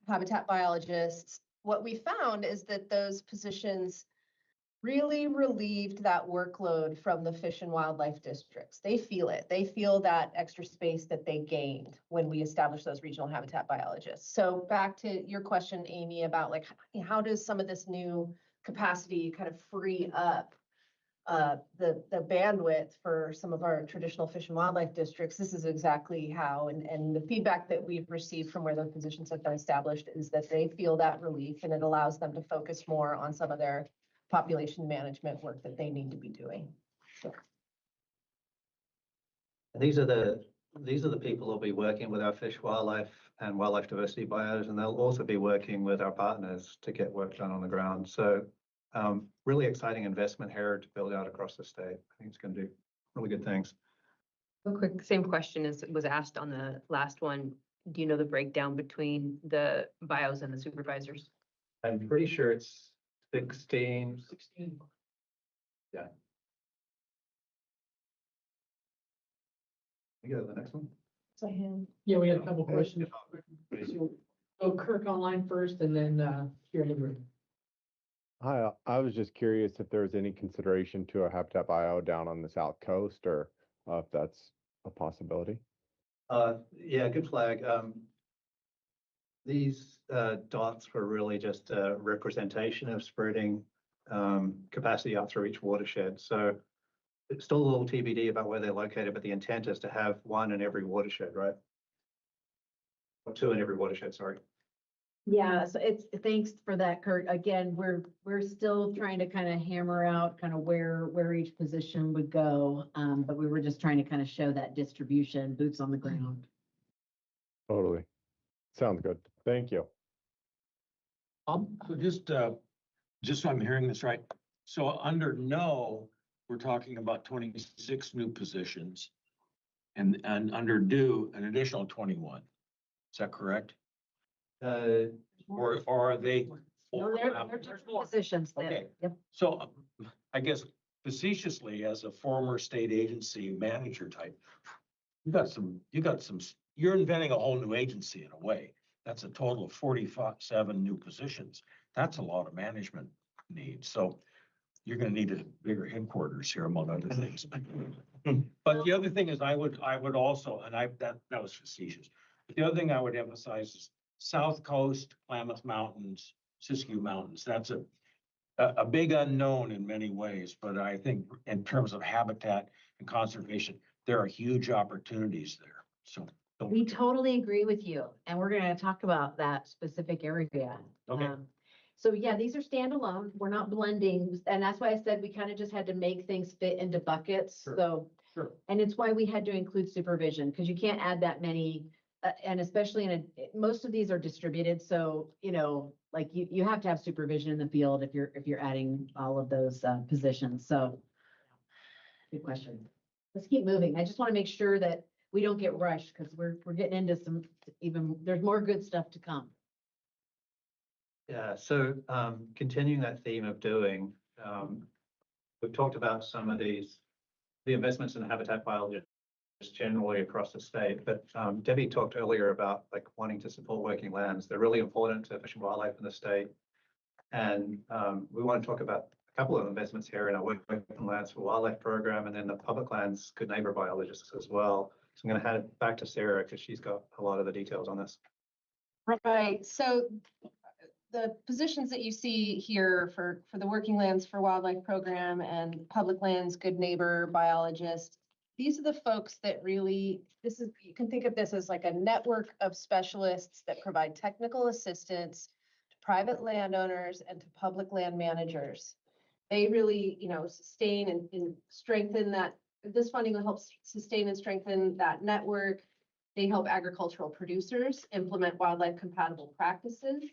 habitat biologists, what we found is that those positions really relieved that workload from the fish and wildlife districts. They feel it. They feel that extra space that they gained when we established those regional habitat biologists. So back to your question, Amy, about like, how does some of this new capacity kind of free up the bandwidth for some of our traditional fish and wildlife districts? This is exactly how, and the feedback that we've received from where those positions have been established is that they feel that relief, and it allows them to focus more on some of their population management work that they need to be doing. These are the people who'll be working with our fish, wildlife, and wildlife diversity bios, and they'll also be working with our partners to get work done on the ground. So really exciting investment here to build out across the state. I think it's going to do really good things. A quick, same question as was asked on the last one. Do you know the breakdown between the bios and the supervisors? I'm pretty sure it's 16. Yeah. You go to the next one. So him. Yeah, we had a couple questions. So Kirk online first and then here in the room. Hi, I was just curious if there's any consideration to a habitat bio down on the south coast, or if that's a possibility. Yeah, good flag. These dots were really just a representation of spreading capacity out through each watershed. So it's still a little TBD about where they're located, but the intent is to have one in every watershed, right? Or two in every watershed, sorry. Yeah, so thanks for that, Kurt. Again, we're still trying to kind of hammer out kind of where each position would go. But we were just trying to kind of show that distribution, boots on the ground. Totally. Sounds good. Thank you. So just so I'm hearing this right. So under no, we're talking about 26 new positions, and under do, an additional 21. Is that correct? Or are they? No, they're just positions there. Okay. Yep. So I guess facetiously, as a former state agency manager type, you're inventing a whole new agency in a way. That's a total of 47 new positions. That's a lot of management needs. So you're going to need a bigger headquarters here, among other things. But the other thing is, I would also, and that was facetious. But the other thing I would emphasize is South Coast, Klamath Mountains, Siskiyou Mountains. That's a big unknown in many ways, but I think in terms of habitat and conservation, there are huge opportunities there. So We totally agree with you, and we're going to talk about that specific area. Okay. So yeah, these are standalone. We're not blending, and that's why I said we kind of just had to make things fit into buckets. Sure. So, Sure. And it's why we had to include supervision, because you can't add that many, and especially most of these are distributed. So like you have to have supervision in the field if you're adding all of those positions. So, good question. Let's keep moving. I just want to make sure that we don't get rushed, because we're getting into there's more good stuff to come. Yeah, so continuing that theme of doing, we've talked about some of the investments in habitat biology just generally across the state, but Debbie talked earlier about like wanting to support working lands. They're really important to fish and wildlife in the state. And we want to talk about a couple of investments here in our Working Lands for Wildlife program, and then the public lands Good Neighbor biologists as well. So I'm going to hand it back to Sarah because she's got a lot of the details on this. Right, so the positions that you see here for the Working Lands for Wildlife program and Public Lands Good Neighbor biologist, these are the folks that really, you can think of this as like a network of specialists that provide technical assistance to private landowners and to public land managers. They really, sustain and strengthen that. This funding will help sustain and strengthen that network. They help agricultural producers implement wildlife compatible practices.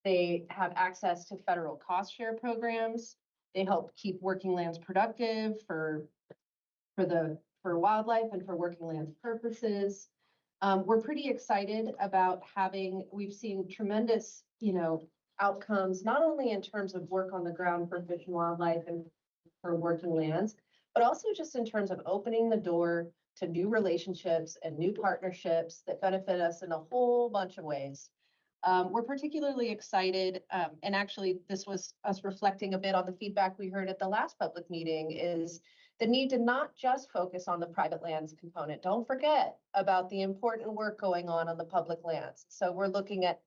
They have access to federal cost share programs. They help keep working lands productive for for wildlife and for working lands purposes. We're pretty excited about we've seen tremendous, outcomes, not only in terms of work on the ground for fish and wildlife and for working lands, but also just in terms of opening the door to new relationships and new partnerships that benefit us in a whole bunch of ways. We're particularly excited, and actually this was us reflecting a bit on the feedback we heard at the last public meeting, is the need to not just focus on the private lands component. Don't forget about the important work going on the public lands. So we're looking at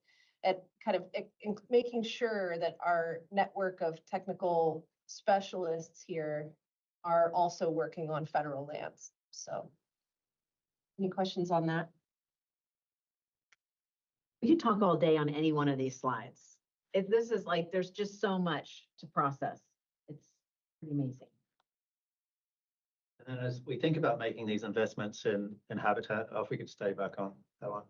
kind of making sure that our network of technical specialists here are also working on federal lands. So any questions on that? We could talk all day on any one of these slides. This is like, there's just so much to process. It's pretty amazing. And then as we think about making these investments in habitat, if we could stay back on that one.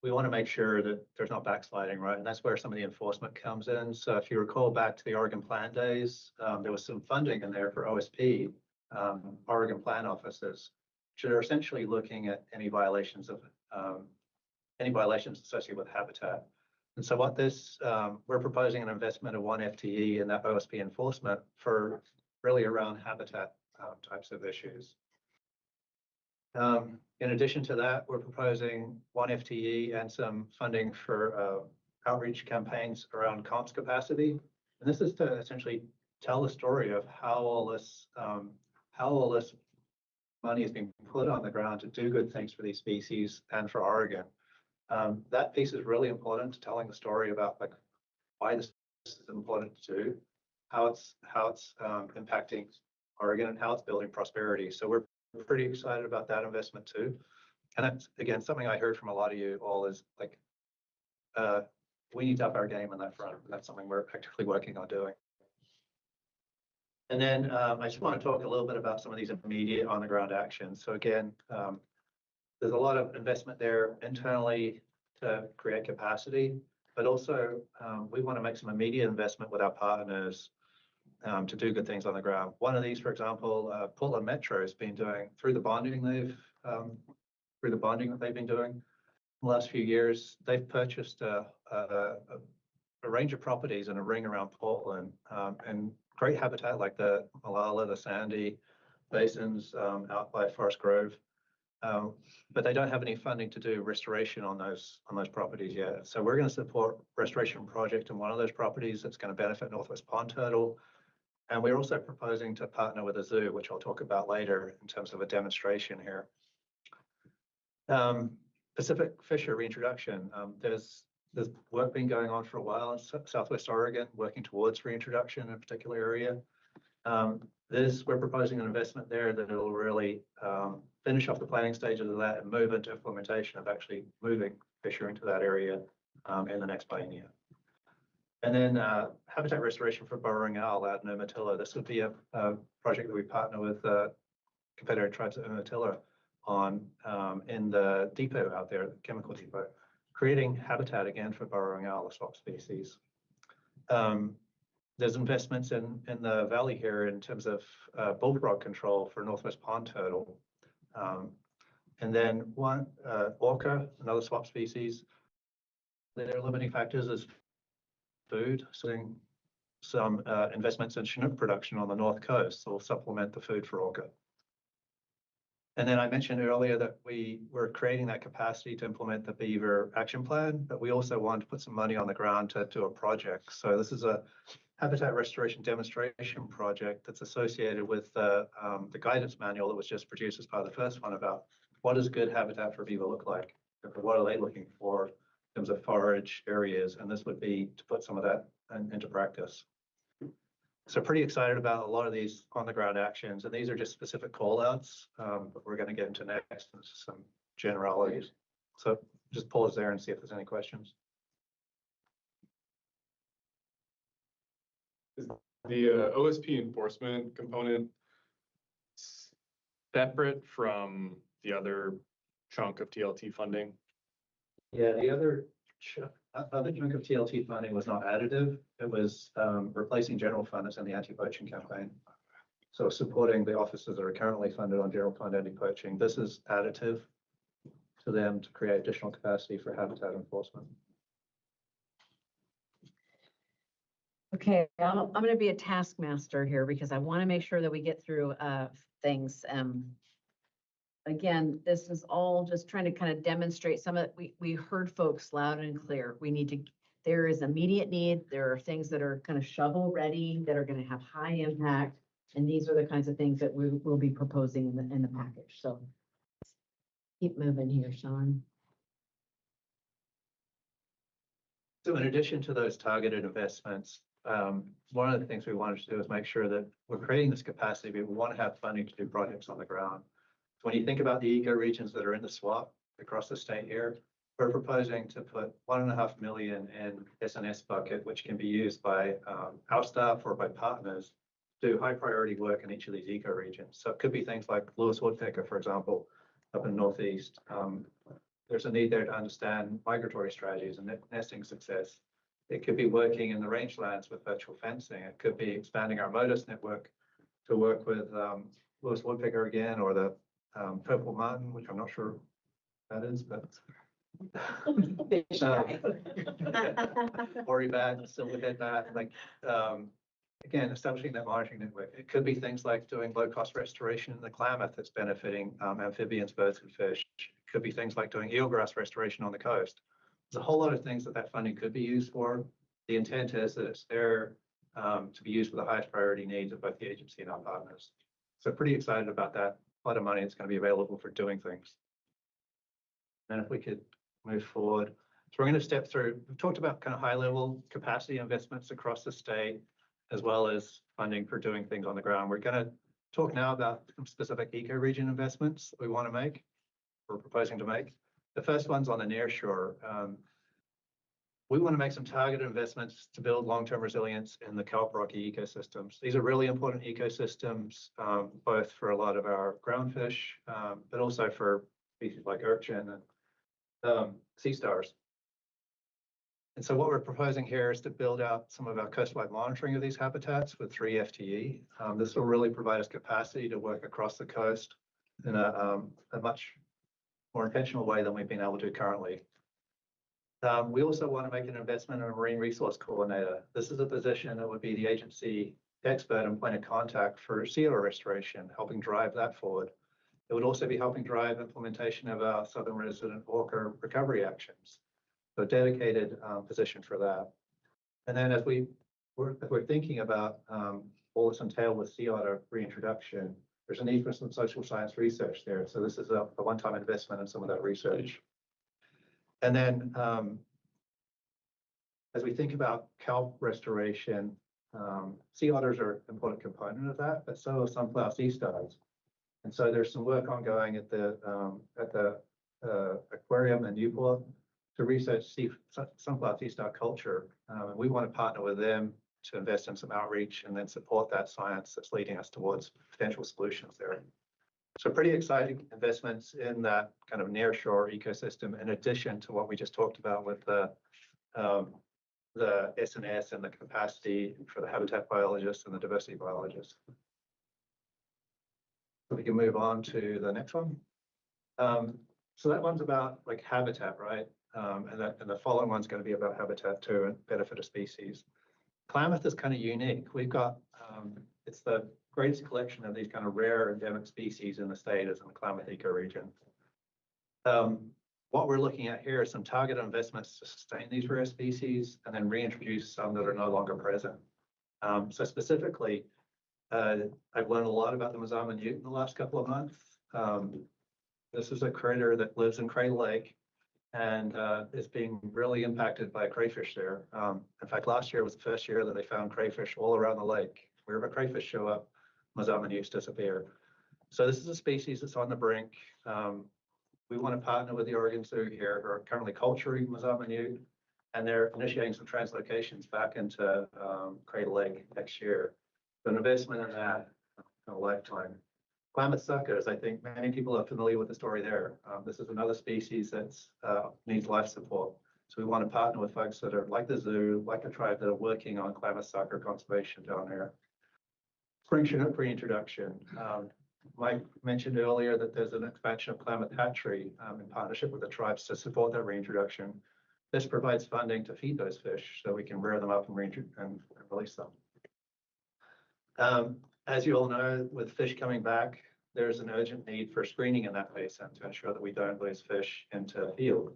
We want to make sure that there's not backsliding, right? And that's where some of the enforcement comes in. So if you recall back to the Oregon Plan days, there was some funding in there for OSP, Oregon Plan officers, which are essentially looking at any violations associated with habitat. And so what we're proposing an investment of 1 FTE in that OSP enforcement for really around habitat types of issues. In addition to that, we're proposing 1 FTE and some funding for outreach campaigns around comps capacity. And this is to essentially tell the story of how all this money is being put on the ground to do good things for these species and for Oregon. That piece is really important to telling the story about like why this is important to do, how it's impacting Oregon and how it's building prosperity. So we're pretty excited about that investment too. And that's, again, something I heard from a lot of you all is like, we need to up our game on that front. That's something we're actively working on doing. And then I just want to talk a little bit about some of these immediate on the ground actions. So again, there's a lot of investment there internally to create capacity, but also we want to make some immediate investment with our partners to do good things on the ground. One of these, for example, Portland Metro has been doing through the bonding that they've been doing the last few years. They've purchased a range of properties in a ring around Portland and great habitat like the Malala, the Sandy basins out by Forest Grove. But they don't have any funding to do restoration on those properties yet. So we're going to support restoration project in one of those properties that's going to benefit Northwest Pond Turtle. And we're also proposing to partner with a zoo, which I'll talk about later in terms of a demonstration here. Pacific fisher reintroduction. There's work been going on for a while in Southwest Oregon, working towards reintroduction in a particular area. We're proposing an investment there that will really finish off the planning stages of that and move into implementation of actually moving fisher into that area in the next biennium. And then habitat restoration for burrowing owl out in Umatilla. This would be a project that we partner with Confederated Tribes of Umatilla on in the depot out there, the chemical depot, creating habitat again for burrowing owl, a swamp species. There's investments in the valley here in terms of bullfrog control for Northwest Pond Turtle. And then orca, another swamp species. Their limiting factors is food, so some investments in Chinook production on the North Coast that will supplement the food for orca. And then I mentioned earlier that we were creating that capacity to implement the beaver action plan, but we also wanted to put some money on the ground to do a project. So this is a habitat restoration demonstration project that's associated with the guidance manual that was just produced as part of the first one about what does good habitat for beaver look like? What are they looking for in terms of forage areas? And this would be to put some of that into practice. So pretty excited about a lot of these on the ground actions. And these are just specific call outs, but we're going to get into next into some generalities. So just pause there and see if there's any questions. Is the OSP enforcement component separate from the other chunk of TLT funding? Yeah, the other chunk of TLT funding was not additive. It was replacing general fund that's in the anti-poaching campaign. So supporting the officers that are currently funded on general fund anti-poaching, this is additive to them to create additional capacity for habitat enforcement. Okay, I'm going to be a taskmaster here because I want to make sure that we get through things. Again, this is all just trying to kind of demonstrate some of, we heard folks loud and clear. We need to, there is immediate need. There are things that are kind of shovel ready that are going to have high impact. And these are the kinds of things that we will be proposing in the package. So keep moving here, Sean. So in addition to those targeted investments, one of the things we wanted to do is make sure that we're creating this capacity, but we want to have funding to do projects on the ground. So when you think about the ecoregions that are in the swap across the state here, we're proposing to put $1.5 million in S&S bucket, which can be used by our staff or by partners to do high priority work in each of these ecoregions. So it could be things like Lewis woodpecker, for example, up in Northeast. There's a need there to understand migratory strategies and nesting success. It could be working in the rangelands with virtual fencing. It could be expanding our MODIS network to work with Lewis woodpecker again, or the purple martin, which I'm not sure that is, but Ori bat, silverhead bat, like again, establishing that monitoring network. It could be things like doing low-cost restoration in the Klamath that's benefiting amphibians, birds, and fish. It could be things like doing eelgrass restoration on the coast. There's a whole lot of things that funding could be used for. The intent is that it's there to be used for the highest priority needs of both the agency and our partners. So pretty excited about that. A lot of money that's going to be available for doing things. And if we could move forward. So we're going to step through, we've talked about kind of high-level capacity investments across the state, as well as funding for doing things on the ground. We're going to talk now about some specific ecoregion investments that we want to make, we're proposing to make. The first one's on the nearshore. We want to make some targeted investments to build long-term resilience in the kelp rocky ecosystems. These are really important ecosystems, both for a lot of our groundfish, but also for species like urchin and sea stars. And so what we're proposing here is to build out some of our coastwide monitoring of these habitats with 3 FTE. This will really provide us capacity to work across the coast in a much more intentional way than we've been able to currently. We also want to make an investment in a marine resource coordinator. This is a position that would be the agency expert and point of contact for sea otter restoration, helping drive that forward. It would also be helping drive implementation of our southern resident orca recovery actions. So a dedicated position for that. And then as we're thinking about all this entailed with sea otter reintroduction, there's a need for some social science research there. So this is a one-time investment in some of that research. And then as we think about kelp restoration, sea otters are an important component of that, but so are sunflower sea stars. And so there's some work ongoing at the aquarium in Newport to research sunflower sea star culture. And we want to partner with them to invest in some outreach and then support that science that's leading us towards potential solutions there. So pretty exciting investments in that kind of nearshore ecosystem, in addition to what we just talked about with the S&S and the capacity for the habitat biologists and the diversity biologists. We can move on to the next one. So that one's about like habitat, right? And the following one's going to be about habitat too and benefit of species. Klamath is kind of unique. We've got, it's the greatest collection of these kind of rare endemic species in the state is in the Klamath ecoregion. What we're looking at here is some targeted investments to sustain these rare species and then reintroduce some that are no longer present. So specifically, I've learned a lot about the Mazama newt in the last couple of months. This is a critter that lives in Crater Lake and is being really impacted by crayfish there. In fact, last year was the first year that they found crayfish all around the lake. Wherever crayfish show up, Mazama newts disappear. So this is a species that's on the brink. We want to partner with the Oregon Zoo here, who are currently culturing Mazama newt, and they're initiating some translocations back into Crater Lake next year. So an investment in that in a lifetime. Klamath suckers, I think many people are familiar with the story there. This is another species that needs life support. So we want to partner with folks that are like the zoo, like the tribe that are working on Klamath sucker conservation down there. Spring Chinook reintroduction. Mike mentioned earlier that there's an expansion of Klamath hatchery in partnership with the tribes to support that reintroduction. This provides funding to feed those fish so we can rear them up and release them. As you all know, with fish coming back, there's an urgent need for screening in that basin to ensure that we don't lose fish into field.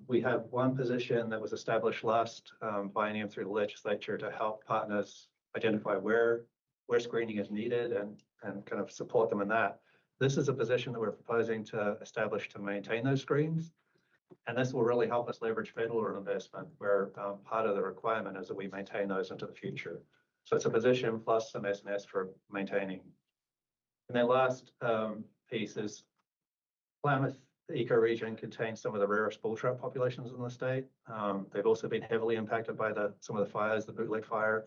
We have one position that was established last biennium through the legislature to help partners identify where screening is needed and kind of support them in that. This is a position that we're proposing to establish to maintain those screens. And this will really help us leverage federal investment where part of the requirement is that we maintain those into the future. So it's a position plus some SNS for maintaining. And then last piece is Klamath ecoregion contains some of the rarest bull trout populations in the state. They've also been heavily impacted by some of the fires, the bootleg fire.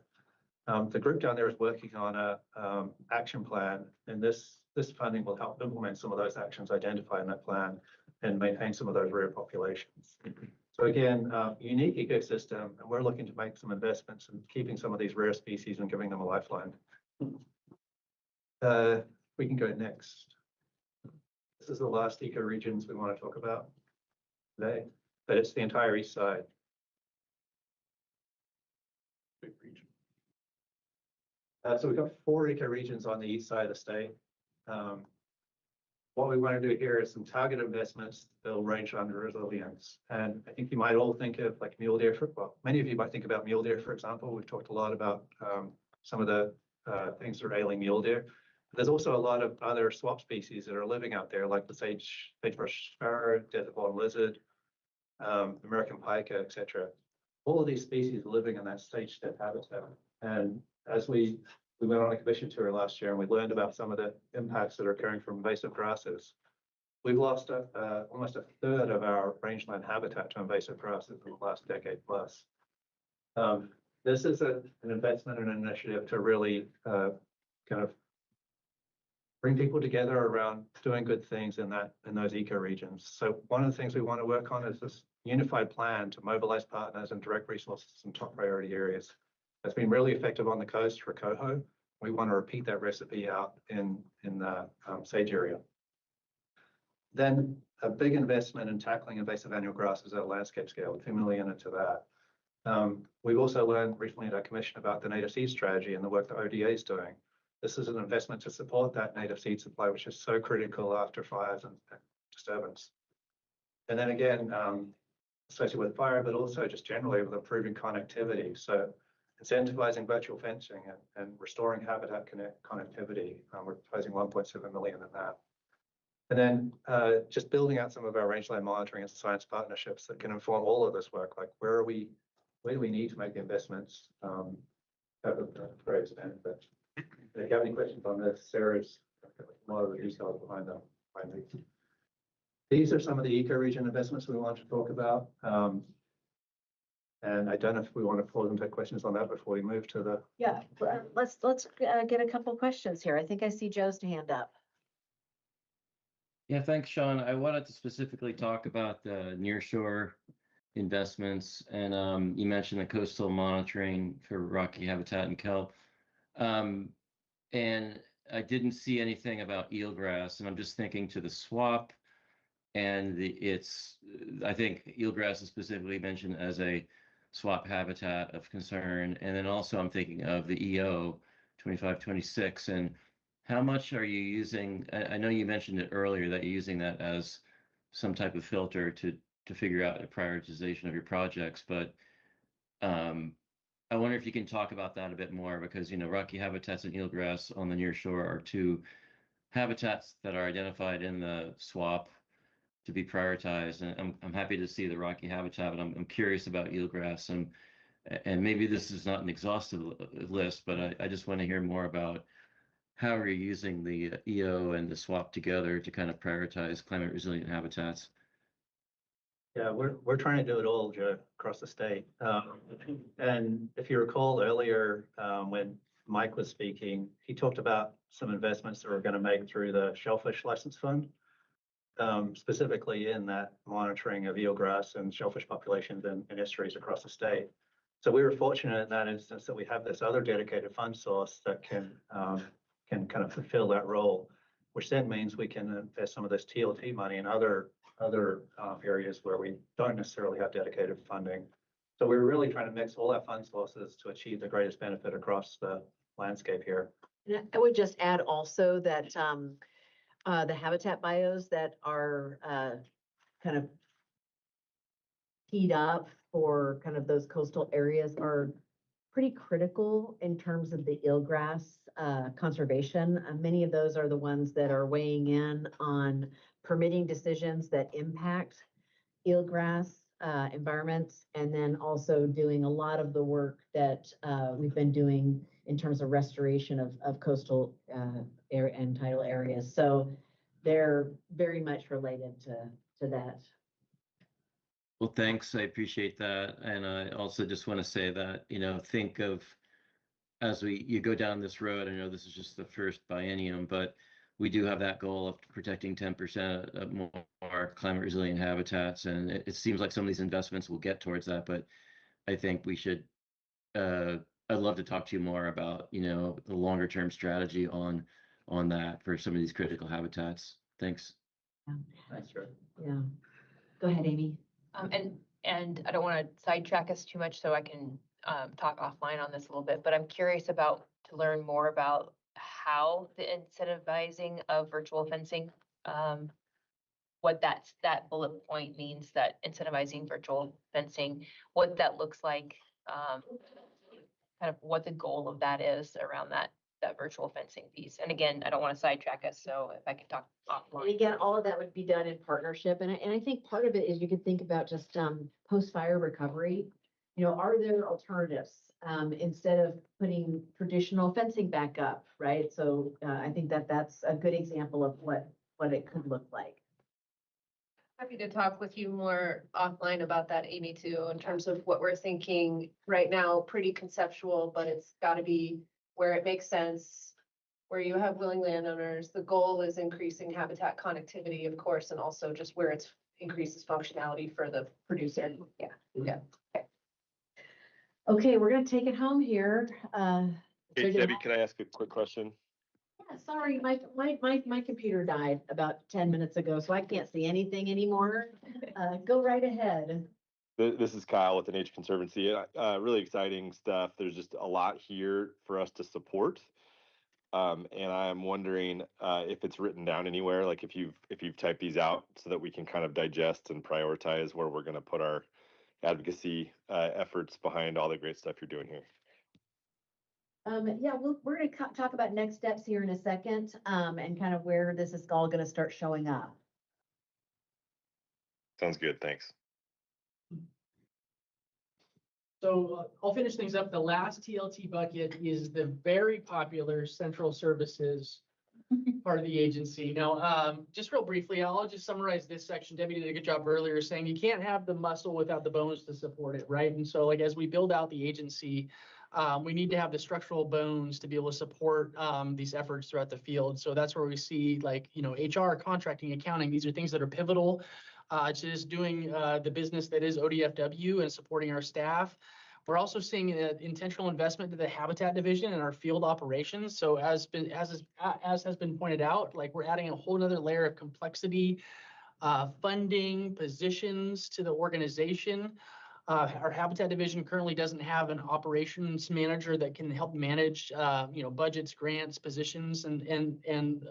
The group down there is working on a action plan, and this funding will help implement some of those actions identified in that plan and maintain some of those rare populations. So again, unique ecosystem, and we're looking to make some investments in keeping some of these rare species and giving them a lifeline. We can go next. This is the last ecoregions we want to talk about today, but it's the entire east side. Big region. So we've got 4 ecoregions on the east side of the state. What we want to do here is some targeted investments that will range under resilience. And I think you might all think of like mule deer, well, many of you might think about mule deer, for example. We've talked a lot about some of the things that are ailing mule deer. But there's also a lot of other swamp species that are living out there, like the sagebrush sparrow, desert bottom lizard, American pika, etc. All of these species are living in that stage step habitat. And as we went on a commission tour last year and we learned about some of the impacts that are occurring from invasive grasses. We've lost almost a third of our rangeland habitat to invasive grasses in the last decade plus. This is an investment and an initiative to really kind of bring people together around doing good things in those ecoregions. So one of the things we want to work on is this unified plan to mobilize partners and direct resources in top priority areas. It's been really effective on the coast for coho. We want to repeat that recipe out in the sage area. Then a big investment in tackling invasive annual grasses at a landscape scale, $2 million into that. We've also learned recently at our commission about the native seed strategy and the work that ODA is doing. This is an investment to support that native seed supply, which is so critical after fires and disturbance. And then again, associated with fire, but also just generally with improving connectivity. So incentivizing virtual fencing and restoring habitat connectivity. We're proposing 1.7 million in that. And then just building out some of our rangeland monitoring and science partnerships that can inform all of this work, like where do we need to make the investments? That would very expanded. But if you have any questions on this, Sarah's got a lot of the details behind them. These are some of the ecoregion investments we want to talk about. And I don't know if we want to pause and take questions on that before we move to the. Yeah, let's get a couple questions here. I think I see Joe's hand up. Yeah, thanks, Sean. I wanted to specifically talk about the nearshore investments, and you mentioned the coastal monitoring for rocky habitat and kelp. And I didn't see anything about eelgrass, and I'm just thinking to the swap, and I think eelgrass is specifically mentioned as a swap habitat of concern, and then also I'm thinking of the EO 2526, and how much are you using? I know you mentioned it earlier that you're using that as some type of filter to figure out a prioritization of your projects, but I wonder if you can talk about that a bit more, because rocky habitats and eelgrass on the near shore are 2 habitats that are identified in the swap to be prioritized, and I'm happy to see the rocky habitat, but I'm curious about eelgrass, and maybe this is not an exhaustive list, but I just want to hear more about how are you using the EO and the swap together to kind of prioritize climate resilient habitats. Yeah, we're trying to do it all, Joe, across the state. And if you recall earlier, when Mike was speaking, he talked about some investments that we're going to make through the Shellfish License Fund, specifically in that monitoring of eelgrass and shellfish populations in estuaries across the state. So we were fortunate in that instance that we have this other dedicated fund source that can kind of fulfill that role, which then means we can invest some of this TLT money in other areas where we don't necessarily have dedicated funding. So we're really trying to mix all our fund sources to achieve the greatest benefit across the landscape here. And I would just add also that the habitat bios that are kind of teed up for kind of those coastal areas are pretty critical in terms of the eelgrass conservation. Many of those are the ones that are weighing in on permitting decisions that impact eelgrass environments, and then also doing a lot of the work that we've been doing in terms of restoration of coastal area and tidal areas. So they're very much related to that. Well, thanks. I appreciate that. And I also just want to say that, think of as you go down this road, I know this is just the first biennium, but we do have that goal of protecting 10% of more climate resilient habitats. And it seems like some of these investments will get towards that, but I think we should, I'd love to talk to you more about, the longer term strategy on that for some of these critical habitats. Thanks. Yeah. Thanks, Drew. Yeah. Go ahead, Amy. And I don't want to sidetrack us too much, so I can talk offline on this a little bit, but I'm curious to learn more about how the incentivizing of virtual fencing, what that bullet point means, that incentivizing virtual fencing, what that looks like, kind of what the goal of that is around that virtual fencing piece. And again, I don't want to sidetrack us, so if I could talk offline. And again, all of that would be done in partnership. And I think part of it is you could think about just post-fire recovery. Are there alternatives instead of putting traditional fencing back up, right? So I think that's a good example of what it could look like. Happy to talk with you more offline about that, Amy, too, in terms of what we're thinking right now. Pretty conceptual, but it's got to be where it makes sense, where you have willing landowners. The goal is increasing habitat connectivity, of course, and also just where it increases functionality for the producer. Yeah. Okay. Okay, we're gonna take it home here. Hey, Debbie, can I ask a quick question? Yeah, sorry, my computer died about 10 minutes ago, so I can't see anything anymore. Go right ahead. This is Kyle with the Nature Conservancy. Really exciting stuff. There's just a lot here for us to support. And I'm wondering if it's written down anywhere, like if you've typed these out so that we can kind of digest and prioritize where we're going to put our advocacy efforts behind all the great stuff you're doing here. Yeah, we're going to talk about next steps here in a second, and kind of where this is all going to start showing up. Sounds good. Thanks. So I'll finish things up. The last TLT bucket is the very popular central services part of the agency. Now, just real briefly, I'll just summarize this section. Debbie did a good job earlier saying you can't have the muscle without the bones to support it, right? And so, like, as we build out the agency, we need to have the structural bones to be able to support these efforts throughout the field. So that's where we see, like, HR, contracting, accounting. These are things that are pivotal to just doing the business that is ODFW and supporting our staff. We're also seeing intentional investment to the habitat division and our field operations. So as has been pointed out, like, we're adding a whole nother layer of complexity, funding, positions to the organization. Our habitat division currently doesn't have an operations manager that can help manage, budgets, grants, positions, and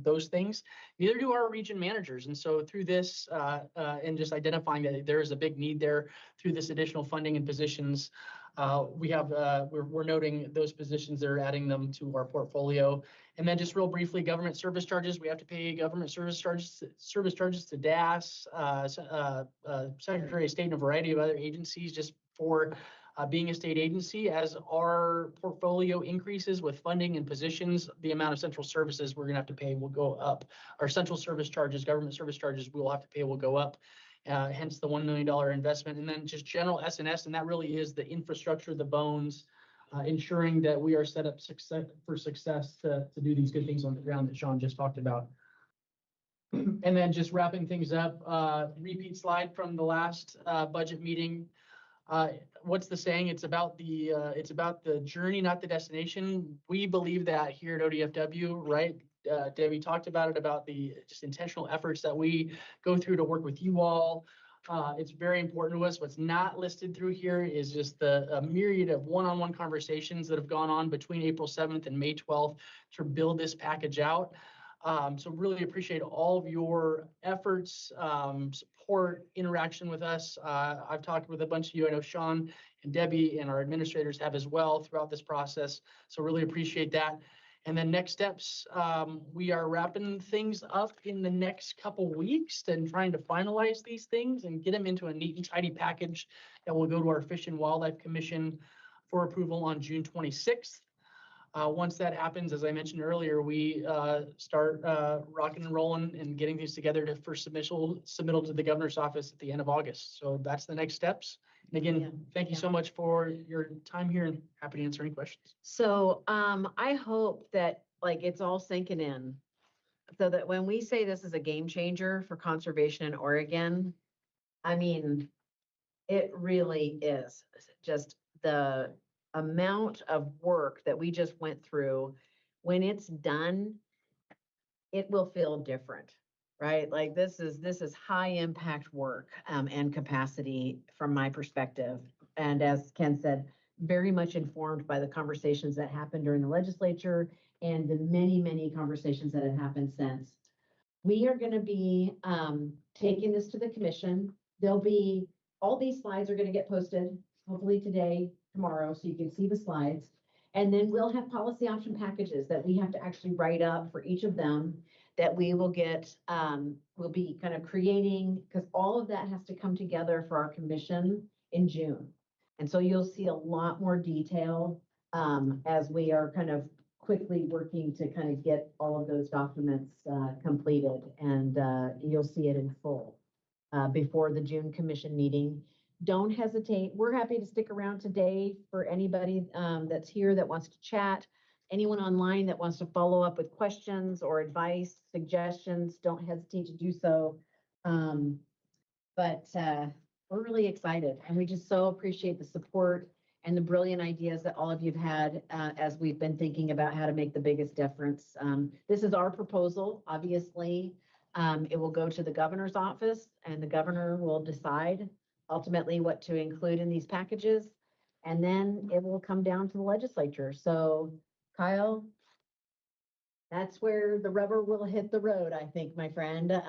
those things. Neither do our region managers. And so through this, and just identifying that there is a big need there through this additional funding and positions, we're noting those positions that are adding them to our portfolio. And then just real briefly, government service charges. We have to pay government service charges to DAS, Secretary of State, and a variety of other agencies just for being a state agency. As our portfolio increases with funding and positions, the amount of central services we're going to have to pay will go up. Our central service charges, government service charges we will have to pay will go up. Hence the $1 million investment. And then just general S&S, and that really is the infrastructure, the bones, ensuring that we are set up for success to do these good things on the ground that Sean just talked about. And then just wrapping things up, repeat slide from the last budget meeting. What's the saying? It's about the journey, not the destination. We believe that here at ODFW, right? Debbie talked about it, about the just intentional efforts that we go through to work with you all. It's very important to us. What's not listed through here is just the myriad of one-on-one conversations that have gone on between April 7th and May 12th to build this package out. So really appreciate all of your efforts, support, interaction with us. I've talked with a bunch of you. I know Sean and Debbie and our administrators have as well throughout this process. So really appreciate that. And then next steps, we are wrapping things up in the next couple weeks and trying to finalize these things and get them into a neat and tidy package that will go to our Fish and Wildlife Commission for approval on June 26th. Once that happens, as I mentioned earlier, we start rocking and rolling and getting things together for submittal to the governor's office at the end of August. So that's the next steps. And again, thank you so much for your time here and happy to answer any questions. So I hope that like it's all sinking in so that when we say this is a game changer for conservation in Oregon, I mean, it really is. Just the amount of work that we just went through, when it's done, it will feel different, right? Like this is high impact work and capacity from my perspective. And as Ken said, very much informed by the conversations that happened during the legislature and the many, many conversations that have happened since. We are going to be taking this to the commission. There'll be, all these slides are going to get posted, hopefully today, tomorrow, so you can see the slides. And then we'll have policy option packages that we have to actually write up for each of them that we will get, we'll be kind of creating, because all of that has to come together for our commission in June. And so you'll see a lot more detail as we are kind of quickly working to kind of get all of those documents completed, and you'll see it in full before the June commission meeting. Don't hesitate. We're happy to stick around today for anybody that's here that wants to chat. Anyone online that wants to follow up with questions or advice, suggestions, don't hesitate to do so. But we're really excited, and we just so appreciate the support and the brilliant ideas that all of you've had as we've been thinking about how to make the biggest difference. This is our proposal. Obviously, it will go to the governor's office, and the governor will decide ultimately what to include in these packages, and then it will come down to the legislature. So Kyle, that's where the rubber will hit the road, I think, my friend.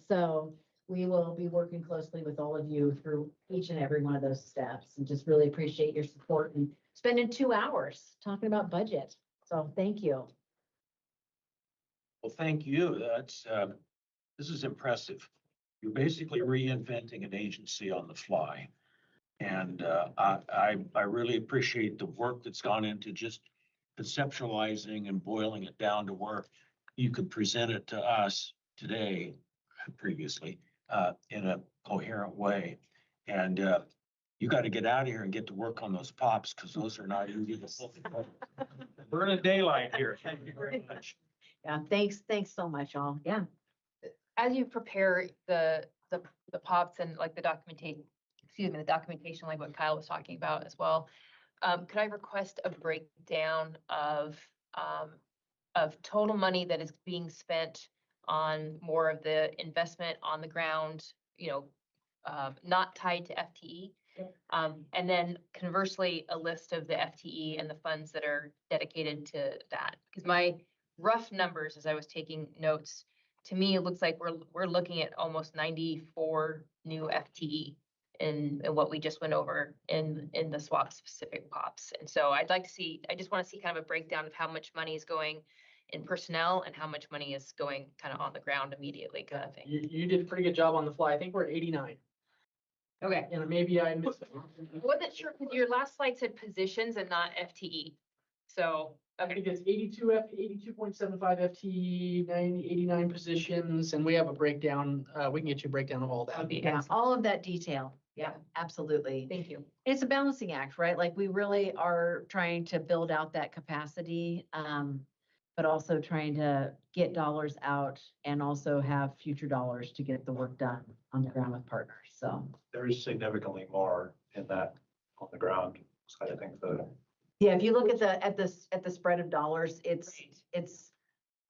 So we will be working closely with all of you through each and every one of those steps, and just really appreciate your support and spending 2 hours talking about budget. So thank you. Well, thank you. That's, this is impressive. You're basically reinventing an agency on the fly. And I really appreciate the work that's gone into just conceptualizing and boiling it down to where you could present it to us today, previously, in a coherent way. And you got to get out of here and get to work on those pops, because those are not easy to burn in daylight here. Thank you very much. Yeah, thanks so much, all. Yeah. As you prepare the POPs and like the documentation, the documentation, like what Kyle was talking about as well, could I request a breakdown of total money that is being spent on more of the investment on the ground, not tied to FTE? And then conversely, a list of the FTE and the funds that are dedicated to that. Because my rough numbers, as I was taking notes, to me, it looks like we're looking at almost 94 new FTE in what we just went over in the SWAP specific POPs. And so I just want to see kind of a breakdown of how much money is going in personnel and how much money is going kind of on the ground immediately, kind of thing. You did a pretty good job on the fly. I think we're at 89. Okay. And maybe I missed it. I wasn't sure because your last slide said positions and not FTE. So, I think it's 82.75 FTE, 89 positions, and we have a breakdown. We can get you a breakdown of all that. Yeah, all of that detail. Yeah, absolutely. Thank you. It's a balancing act, right? Like we really are trying to build out that capacity, but also trying to get dollars out and also have future dollars to get the work done on the ground with partners. So there is significantly more in that on the ground side of things. Yeah, if you look at the spread of dollars, it's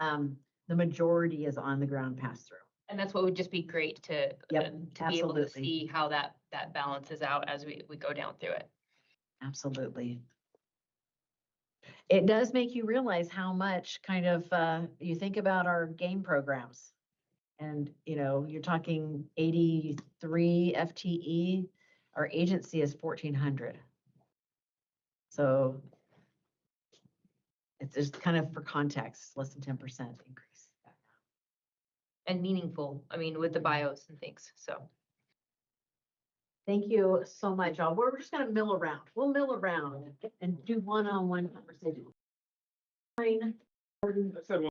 the majority is on the ground pass through. And that's what would just be great to, Yep, to be able to absolutely. see how that balances out as we go down through it. Absolutely. It does make you realize how much kind of, you think about our game programs. And, you know, you're talking 83 FTE, our agency is 1,400. So it's just kind of for context, less than 10% increase. And meaningful, I mean, with the bios and things, so. Thank you so much, y'all. We're just gonna mill around. We'll mill around and do one-on-one conversation. I said